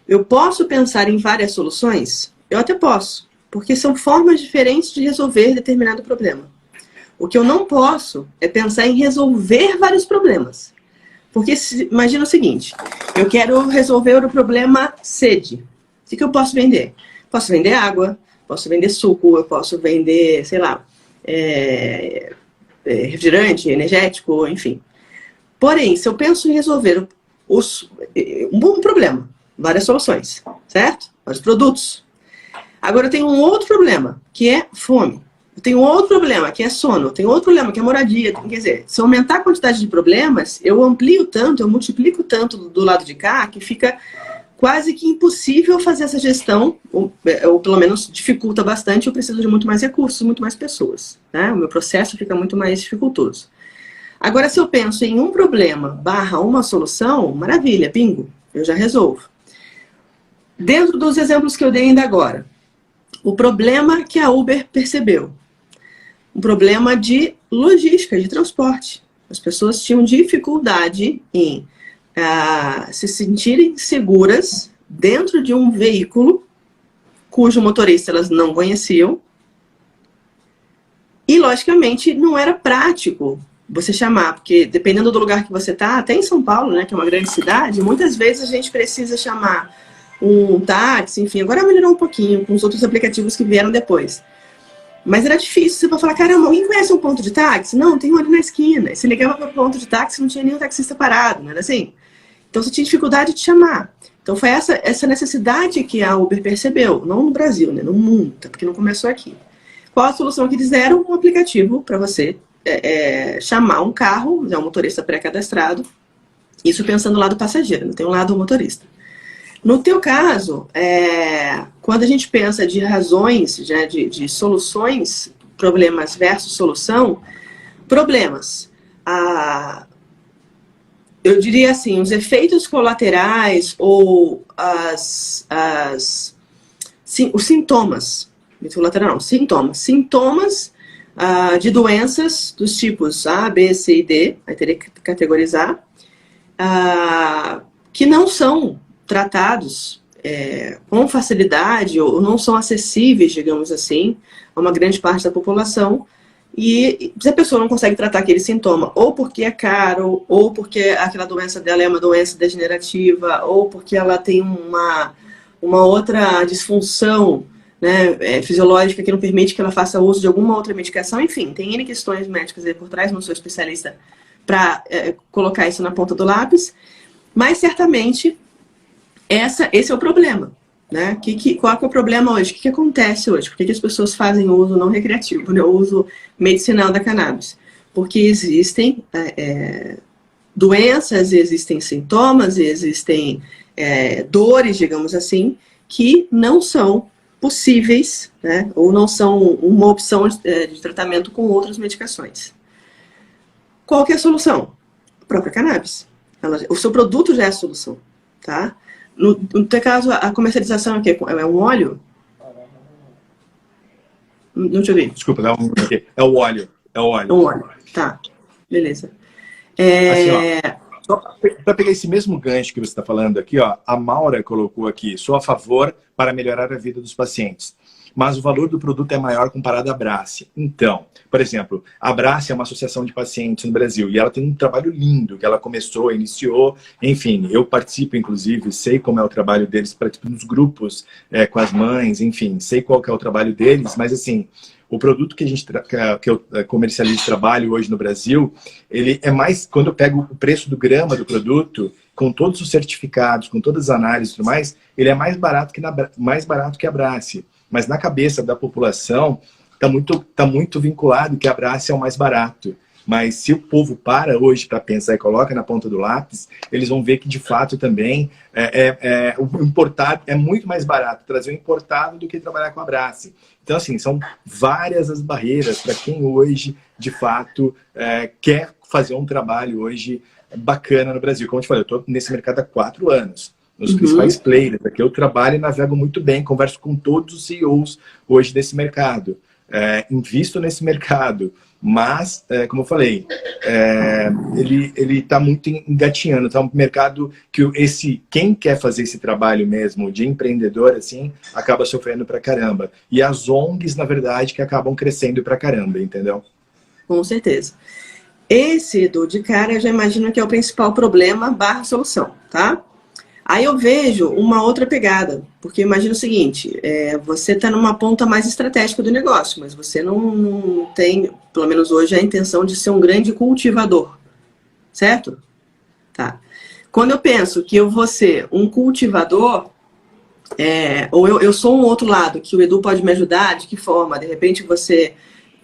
eu posso pensar em várias soluções? Eu até posso, porque são formas diferentes de resolver determinado problema. O que eu não posso é pensar em resolver vários problemas. Porque imagina o seguinte, eu quero resolver o problema sede. O que eu posso vender? Posso vender água, posso vender suco, eu posso vender, sei lá, refrigerante, energético, enfim. Porém, se eu penso em resolver um problema, várias soluções, certo? Vários produtos. Agora eu tenho um outro problema, que é fome. Eu tenho outro problema, que é sono. Eu tenho outro problema, que é moradia. Quer dizer, se eu aumentar a quantidade de problemas, eu amplio tanto, eu multiplico tanto do lado de cá, que fica quase que impossível fazer essa gestão, ou pelo menos dificulta bastante, eu preciso de muito mais recursos, muito mais pessoas, né? O meu processo fica muito mais dificultoso. Agora, se eu penso em um problema / uma solução, maravilha, bingo, eu já resolvo. Dentro dos exemplos que eu dei ainda agora, o problema que a Uber percebeu, um problema de logística, de transporte. As pessoas tinham dificuldade em se sentirem seguras dentro de um veículo cujo motorista elas não conheciam e, logicamente, não era prático você chamar, porque dependendo do lugar que você está, até em São Paulo, né, que é uma grande cidade, muitas vezes a gente precisa chamar um táxi, enfim, agora melhorou um pouquinho com os outros aplicativos que vieram depois. Mas era difícil, você vai falar, caramba, alguém conhece um ponto de táxi? Não, tem um ali na esquina. E você ligava para o ponto de táxi, não tinha nenhum taxista parado, não era assim? Então você tinha dificuldade de chamar. Então foi essa necessidade que a Uber percebeu, não no Brasil, né, no mundo, porque não começou aqui. Qual a solução que eles deram? Um aplicativo para você chamar um carro, um motorista pré-cadastrado, isso pensando no lado passageiro, não tem um lado motorista. No teu caso, quando a gente pensa de razões, de soluções, problemas versus solução, problemas, eu diria assim, os efeitos colaterais ou os sintomas, colateral não, sintomas de doenças dos tipos A, B, C e D, aí teria que categorizar, que não são tratados com facilidade ou não são acessíveis, digamos assim, a uma grande parte da população. E se a pessoa não consegue tratar aquele sintoma, ou porque é caro, ou porque aquela doença dela é uma doença degenerativa, ou porque ela tem uma outra disfunção, né, fisiológica que não permite que ela faça uso de alguma outra medicação, enfim, tem N questões médicas aí por trás, não sou especialista para colocar isso na ponta do lápis, mas certamente esse é o problema. Né? Qual que é o problema hoje? O que acontece hoje? Por que as pessoas fazem uso não recreativo, né? O uso medicinal da cannabis? Porque existem doenças, existem sintomas, existem dores, digamos assim, que não são possíveis, né, ou não são uma opção de tratamento com outras medicações. Qual que é a solução? A própria cannabis. O seu produto já é a solução, tá? No teu caso, a comercialização é o quê? É um óleo? Não te ouvi. Desculpa, é o óleo. É o óleo. É um óleo, tá. Beleza. Assim, ó, só para pegar esse mesmo gancho que você está falando aqui, ó, a Maura colocou aqui, sou a favor para melhorar a vida dos pacientes, mas o valor do produto é maior comparado à Abrace. Então, por exemplo, a Abrace é uma associação de pacientes no Brasil e ela tem um trabalho lindo que ela começou, iniciou, enfim, eu participo, inclusive, sei como é o trabalho deles, participo nos grupos com as mães, enfim, sei qual que é o trabalho deles, mas assim, o produto que que eu comercializo e trabalho hoje no Brasil, ele é mais, quando eu pego o preço do grama do produto, com todos os certificados, com todas as análises e tudo mais, ele é mais barato que a Abrace. Mas na cabeça da população, tá muito vinculado que a Abrace é o mais barato. Mas se o povo para hoje para pensar e coloca na ponta do lápis, eles vão ver que de fato também o importado é muito mais barato trazer o importado do que trabalhar com a Abrace. Então, assim, são várias as barreiras para quem hoje, de fato, quer fazer um trabalho hoje bacana no Brasil. Como eu te falei, eu estou nesse mercado há 4 anos. Nos principais players aqui, eu trabalho e navego muito bem, converso com todos os CEOs hoje desse mercado. Invisto nesse mercado, mas, como eu falei, ele está muito engatinhando, está um mercado que quem quer fazer esse trabalho mesmo de empreendedor, assim, acaba sofrendo pra caramba. E as ONGs, na verdade, que acabam crescendo pra caramba, entendeu? Com certeza. Esse, Edu, de cara, eu já imagino que é o principal problema / solução, tá? Aí eu vejo uma outra pegada, porque imagina o seguinte, você está numa ponta mais estratégica do negócio, mas você não tem, pelo menos hoje, a intenção de ser um grande cultivador, certo? Tá. Quando eu penso que eu vou ser um cultivador, ou eu sou um outro lado, que o Edu pode me ajudar, de que forma? De repente você,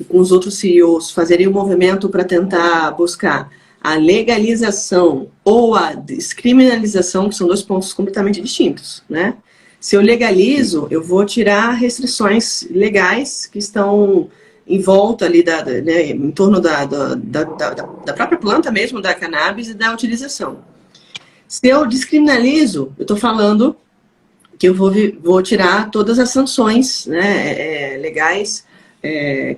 com os outros CEOs, fazeria um movimento para tentar buscar a legalização ou a descriminalização, que são 2 pontos completamente distintos, né? Se eu legalizo, eu vou tirar restrições legais que estão em volta ali, né, em torno da própria planta mesmo, da cannabis e da utilização. Se eu descriminalizo, eu estou falando que eu vou tirar todas as sanções, né, legais,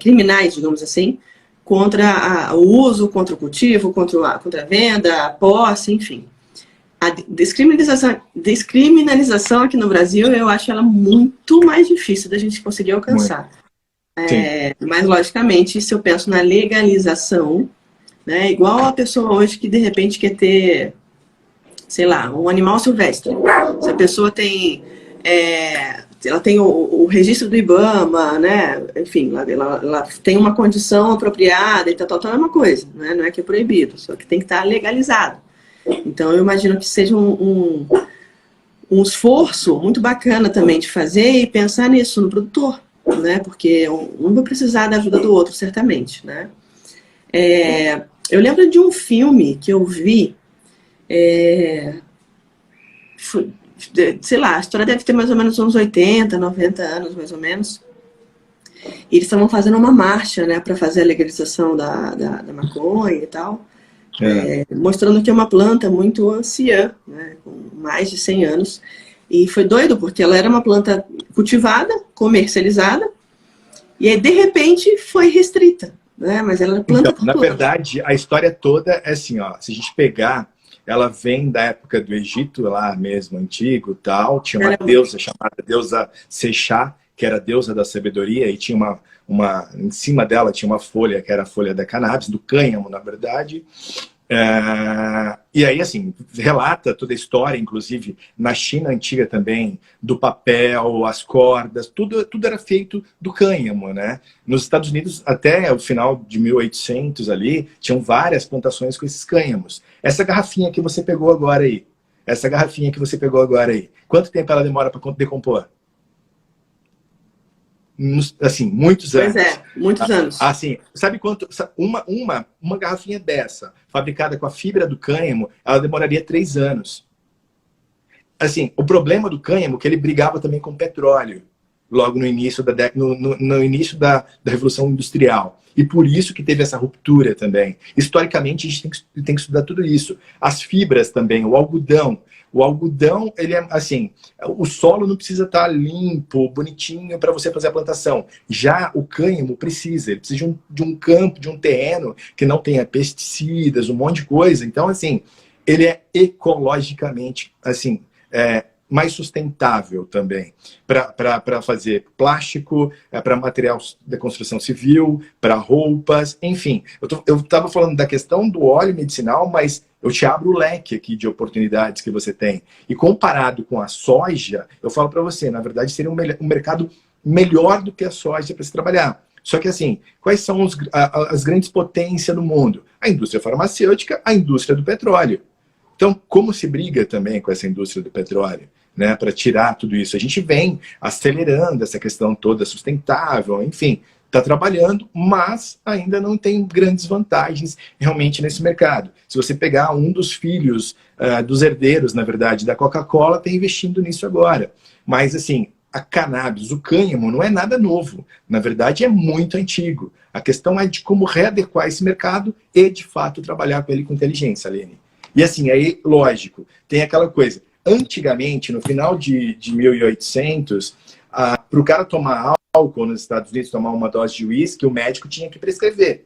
criminais, digamos assim, contra o uso, contra o cultivo, contra a venda, a posse, enfim. A descriminalização aqui no Brasil, eu acho ela muito mais difícil da gente conseguir alcançar. Mas, logicamente, se eu penso na legalização, né, igual a pessoa hoje que, de repente, quer ter, sei lá, um animal silvestre. Se a pessoa tem... ela tem o registro do IBAMA, né? Enfim, ela tem uma condição apropriada e tal, é uma coisa, né? Não é que é proibido, só que tem que estar legalizado. Então, eu imagino que seja um esforço muito bacana também de fazer e pensar nisso, no produtor, né? Porque um vai precisar da ajuda do outro, certamente, né? Eu lembro de um filme que eu vi, sei lá, a história deve ter mais ou menos uns 80, 90 anos, mais ou menos. E eles estavam fazendo uma marcha, né, para fazer a legalização da maconha e tal, mostrando que é uma planta muito anciã, né, com mais de 100 anos. E foi doido, porque ela era uma planta cultivada, comercializada, e aí, de repente, foi restrita, né, mas ela era planta então, na verdade, a história toda é assim, ó, se a gente pegar, ela vem da época do Egito, lá mesmo, antigo, tal. Tinha uma deusa chamada deusa Sechá, que era a deusa da sabedoria, e tinha em cima dela tinha uma folha, que era a folha da cannabis, do cânhamo, na verdade. E aí, assim, relata toda a história, inclusive na China antiga também, do papel, as cordas, tudo era feito do cânhamo, né? Nos Estados Unidos, até o final de 1800 ali, tinham várias plantações com esses cânhamos. Essa garrafinha que você pegou agora aí, quanto tempo ela demora para decompor? assim, muitos anos. Pois é, muitos anos. Assim, sabe quanto? Uma garrafinha dessa, fabricada com a fibra do cânhamo, ela demoraria 3 anos. Assim, o problema do cânhamo é que ele brigava também com o petróleo, logo no início no início da Revolução Industrial. E por isso que teve essa ruptura também. Historicamente, a gente tem que estudar tudo isso. As fibras também, o algodão. O algodão, ele é assim, o solo não precisa estar limpo, bonitinho para você fazer a plantação. Já o cânhamo precisa, ele precisa de um campo, de um terreno que não tenha pesticidas, um monte de coisa. Então, assim, ele é ecologicamente, assim, mais sustentável também, para fazer plástico, para material de construção civil, para roupas, enfim. Eu estava falando da questão do óleo medicinal, mas eu te abro o leque aqui de oportunidades que você tem. E comparado com a soja, eu falo para você, na verdade, seria um mercado melhor do que a soja para se trabalhar. Só que assim, quais são as grandes potências do mundo? A indústria farmacêutica, a indústria do petróleo. Então, como se briga também com essa indústria do petróleo, né, para tirar tudo isso? A gente vem acelerando essa questão toda sustentável, enfim, está trabalhando, mas ainda não tem grandes vantagens realmente nesse mercado. Se você pegar um dos filhos dos herdeiros, na verdade, da Coca-Cola, está investindo nisso agora. Mas, assim, a cannabis, o cânhamo, não é nada novo. Na verdade, é muito antigo. A questão é de como readequar esse mercado e, de fato, trabalhar com ele com inteligência, Aline. E assim, aí, lógico, tem aquela coisa. Antigamente, no final de 1800, para o cara tomar álcool nos Estados Unidos, tomar uma dose de uísque, o médico tinha que prescrever.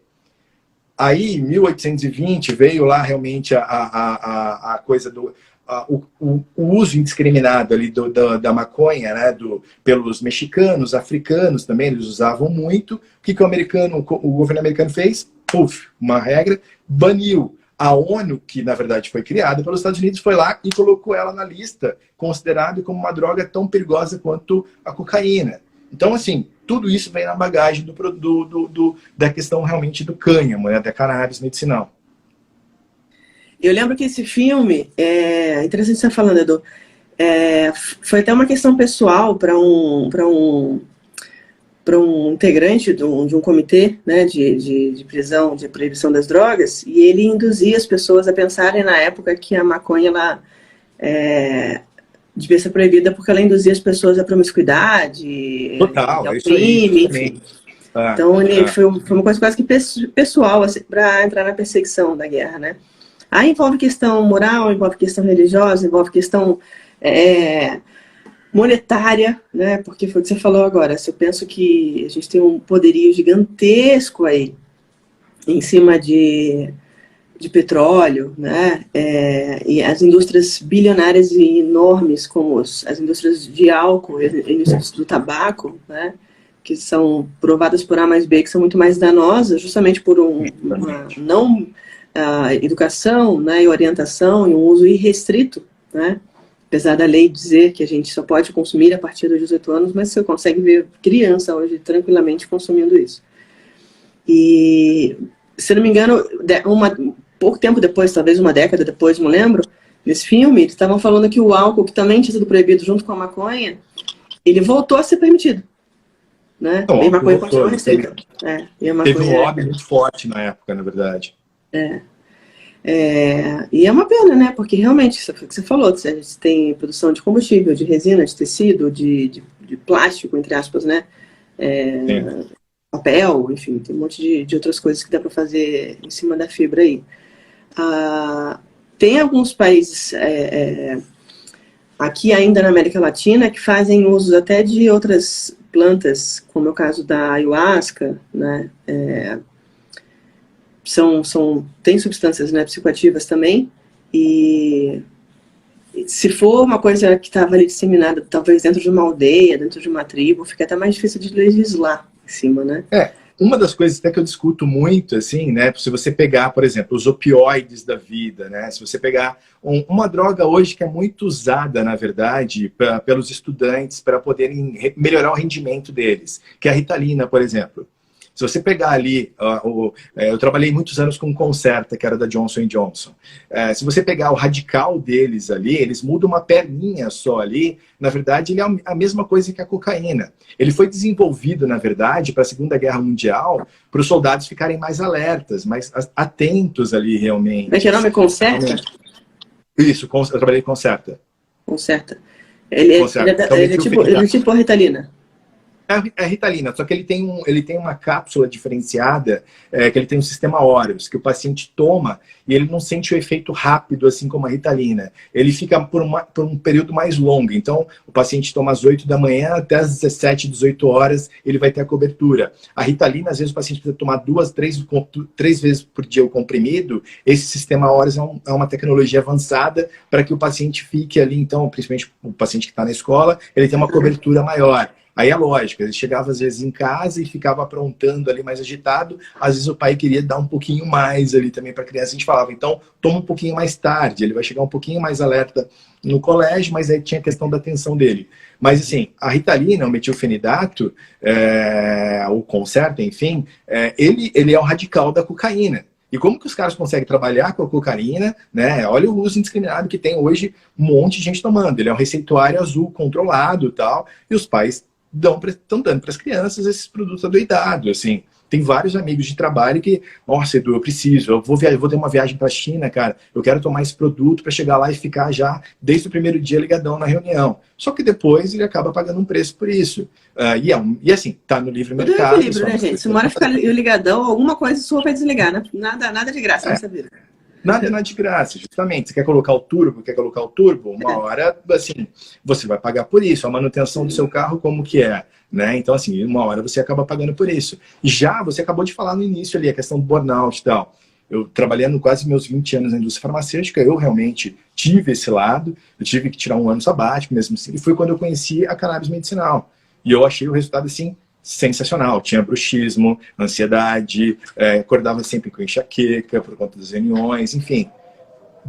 Aí, em 1820, veio lá realmente a coisa do... o uso indiscriminado ali da maconha, né, pelos mexicanos, africanos também, eles usavam muito. O que o governo americano fez? Puf, uma regra, baniu. A ONU, que na verdade foi criada pelos Estados Unidos, foi lá e colocou ela na lista, considerada como uma droga tão perigosa quanto a cocaína. Então, assim, tudo isso vem na bagagem da questão realmente do cânhamo, né, da cannabis medicinal. Eu lembro que esse filme, interessante você falando, Edu, foi até uma questão pessoal para um integrante de um comitê, né, de prisão, de proibição das drogas, e ele induzia as pessoas a pensarem na época que a maconha ela, devia ser proibida porque ela induzia as pessoas à promiscuidade, total, ao isso crime, aí, enfim. Então ele foi uma coisa quase que pessoal assim, para entrar na perseguição da guerra, né? Aí envolve questão moral, envolve questão religiosa, envolve questão monetária, né? Porque foi o que você falou agora. Eu penso que a gente tem um poderio gigantesco aí em cima de petróleo, né? E as indústrias bilionárias e enormes, como as indústrias de álcool, as indústrias do tabaco, né? Que são provadas por A mais B, que são muito mais danosas, justamente por uma não educação, né, e orientação e um uso irrestrito, né? Apesar da lei dizer que a gente só pode consumir a partir dos 18 anos, mas você consegue ver criança hoje tranquilamente consumindo isso. E, se não me engano, pouco tempo depois, talvez uma década depois, não lembro, nesse filme, eles estavam falando que o álcool, que também tinha sido proibido junto com a maconha, ele voltou a ser permitido. Né? Não, e a maconha continua restrita. Teve um lobby muito forte na época, na verdade. E é uma pena, né? Porque realmente, isso que você falou, a gente tem produção de combustível, de resina, de tecido, de plástico, entre aspas, né? Papel, enfim, tem um monte de outras coisas que dá para fazer em cima da fibra aí. Tem alguns países aqui ainda na América Latina que fazem uso até de outras plantas, como é o caso da ayahuasca, né? Tem substâncias, né, psicoativas também, e se for uma coisa que estava ali disseminada, talvez dentro de uma aldeia, dentro de uma tribo, fica até mais difícil de legislar em cima, né? Uma das coisas até que eu discuto muito, assim, né, se você pegar, por exemplo, os opioides da vida, né, se você pegar uma droga hoje que é muito usada, na verdade, pelos estudantes para poderem melhorar o rendimento deles, que é a Ritalina, por exemplo. Se você pegar ali, eu trabalhei muitos anos com Concerta, que era da Johnson & Johnson. Se você pegar o radical deles ali, eles mudam uma perninha só ali, na verdade ele é a mesma coisa que a cocaína. Ele foi desenvolvido, na verdade, para a Segunda Guerra Mundial, para os soldados ficarem mais alertas, mais atentos ali realmente. Mas que nome é Concerta? Isso, eu trabalhei com Concerta. Concerta. Ele é tipo a Ritalina. É Ritalina, só que ele tem uma cápsula diferenciada, que ele tem um sistema Aureus, que o paciente toma e ele não sente o efeito rápido, assim como a Ritalina. Ele fica por um período mais longo. Então, o paciente toma às 8 da manhã até às 17, 18 horas, ele vai ter a cobertura. A Ritalina, às vezes, o paciente precisa tomar 2, 3 vezes por dia o comprimido. Esse sistema Aureus é uma tecnologia avançada para que o paciente fique ali, então, principalmente o paciente que está na escola, ele tem uma cobertura maior. Aí é lógico, ele chegava às vezes em casa e ficava aprontando ali mais agitado, às vezes o pai queria dar um pouquinho mais ali também para a criança, a gente falava, então toma um pouquinho mais tarde, ele vai chegar um pouquinho mais alerta no colégio, mas aí tinha a questão da atenção dele. Mas assim, a Ritalina, o metilfenidato, o Concerta, enfim, ele é o radical da cocaína. E como que os caras conseguem trabalhar com a cocaína, né? Olha o uso indiscriminado que tem hoje, um monte de gente tomando. Ele é um receituário azul controlado e tal, e os pais estão dando para as crianças esses produtos adoidados, assim. Tem vários amigos de trabalho que, nossa, Edu, eu vou ter uma viagem para a China, cara, eu quero tomar esse produto para chegar lá e ficar já, desde o primeiro dia, ligadão na reunião. Só que depois ele acaba pagando um preço por isso. E assim, tá no livre mercado. Tudo equilíbrio, né, gente? Se uma hora ficar ligadão, alguma coisa sua vai desligar, né? Nada de graça nessa vida. Nada de graça, justamente. Você quer colocar o turbo, uma hora, assim, você vai pagar por isso. A manutenção do seu carro, como que é? Né? Então, assim, uma hora você acaba pagando por isso. Já, você acabou de falar no início ali, a questão do burnout e tal. Eu trabalhando quase meus 20 anos na indústria farmacêutica, eu realmente tive esse lado, eu tive que tirar um ano sabático mesmo assim, e foi quando eu conheci a cannabis medicinal. E eu achei o resultado, assim, sensacional. Tinha bruxismo, ansiedade, acordava sempre com enxaqueca por conta das reuniões, enfim.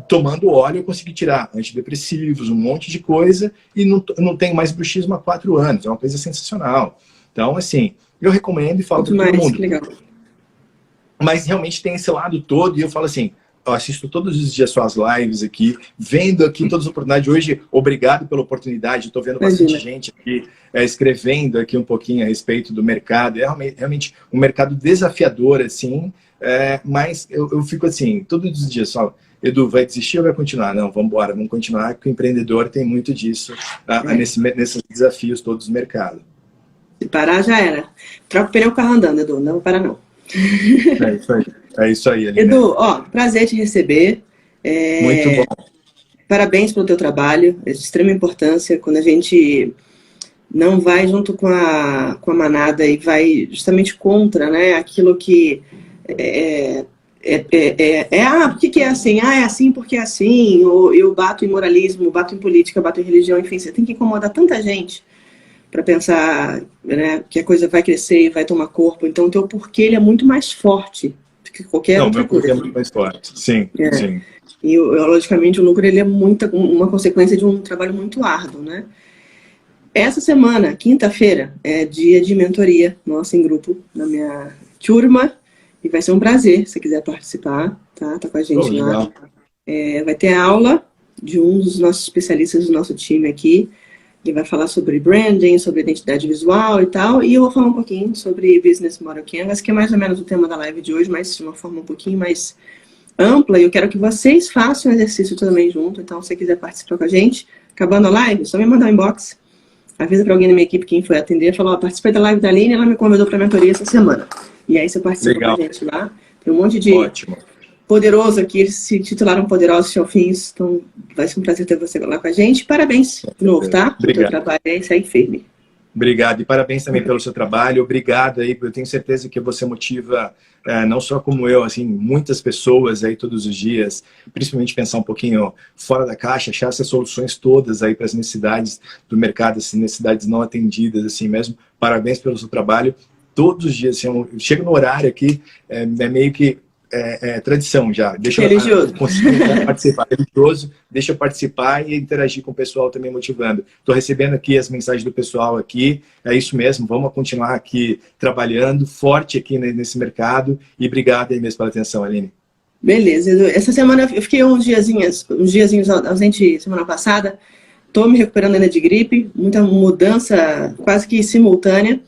Tomando óleo eu consegui tirar antidepressivos, um monte de coisa, e não tenho mais bruxismo há 4 anos. É uma coisa sensacional. Então, assim, eu recomendo e falo para todo mundo. Legal. Mas realmente tem esse lado todo, e eu falo assim, eu assisto todos os dias suas lives aqui, vendo aqui todas as oportunidades. Hoje, obrigado pela oportunidade, estou vendo bastante gente aqui escrevendo aqui um pouquinho a respeito do mercado. É realmente um mercado desafiador, assim, mas eu fico assim, todos os dias só, Edu, vai desistir ou vai continuar? Não, vamos embora, vamos continuar, porque o empreendedor tem muito disso nesses desafios todos do mercado. Se parar, já era. Troca o pneu, o carro andando, Edu, não vou parar não. É isso aí, Aline. Edu, prazer te receber. Muito bom. Parabéns pelo teu trabalho, é de extrema importância quando a gente não vai junto com a manada e vai justamente contra, né, aquilo que por que é assim? É assim porque é assim, ou eu bato em moralismo, bato em política, bato em religião, enfim, você tem que incomodar tanta gente para pensar, né, que a coisa vai crescer e vai tomar corpo. Então o teu porquê ele é muito mais forte do que qualquer outra coisa. Não, meu porquê é muito mais forte, sim, sim. E logicamente o lucro ele é uma consequência de um trabalho muito árduo, né? Essa semana, quinta-feira, é dia de mentoria nossa em grupo, na minha turma, e vai ser um prazer, se você quiser participar, tá com a gente lá. Vai ter aula de um dos nossos especialistas do nosso time aqui. Ele vai falar sobre branding, sobre identidade visual e tal, e eu vou falar um pouquinho sobre Business Model Canvas, que é mais ou menos o tema da live de hoje, mas de uma forma um pouquinho mais ampla, e eu quero que vocês façam o exercício também junto. Então, se você quiser participar com a gente, acabando a live, só me mandar um inbox, avisa para alguém da minha equipe quem foi atender, falou, participei da live da Aline, ela me convidou para a mentoria essa semana. E aí você participa com a gente lá. Tem um monte de poderoso aqui, eles se titularam Poderosos Chalfins, então vai ser um prazer ter você lá com a gente. Parabéns de novo, tá? Obrigado. O teu trabalho é isso aí, firme. Obrigado, e parabéns também pelo seu trabalho. Obrigado aí, eu tenho certeza que você motiva, não só como eu, assim, muitas pessoas aí todos os dias, principalmente pensar um pouquinho fora da caixa, achar essas soluções todas aí para as necessidades do mercado, essas necessidades não atendidas, assim mesmo. Parabéns pelo seu trabalho. Todos os dias, assim, eu chego no horário aqui, meio que tradição já. Deixa religioso. eu conseguir participar. Religioso, deixa eu participar e interagir com o pessoal também motivando. Estou recebendo aqui as mensagens do pessoal aqui. É isso mesmo, vamos continuar aqui trabalhando forte aqui nesse mercado. E obrigado aí mesmo pela atenção, Aline. Beleza, Edu. Essa semana eu fiquei uns diazinhos ausente semana passada. Estou me recuperando ainda de gripe, muita mudança quase que simultânea.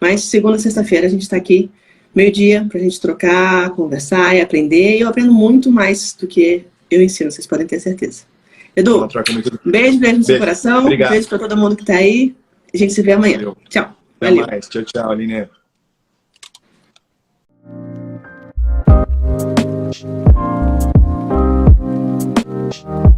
Mas segunda e sexta-feira a gente está aqui, meio-dia, para a gente trocar, conversar e aprender. E eu aprendo muito mais do que eu ensino, vocês podem ter certeza. Edu, beijo no seu coração. Obrigado. Beijo para todo mundo que está aí. A gente se vê amanhã. Valeu. Tchau. Até mais. Tchau, tchau, Aline. Thank you.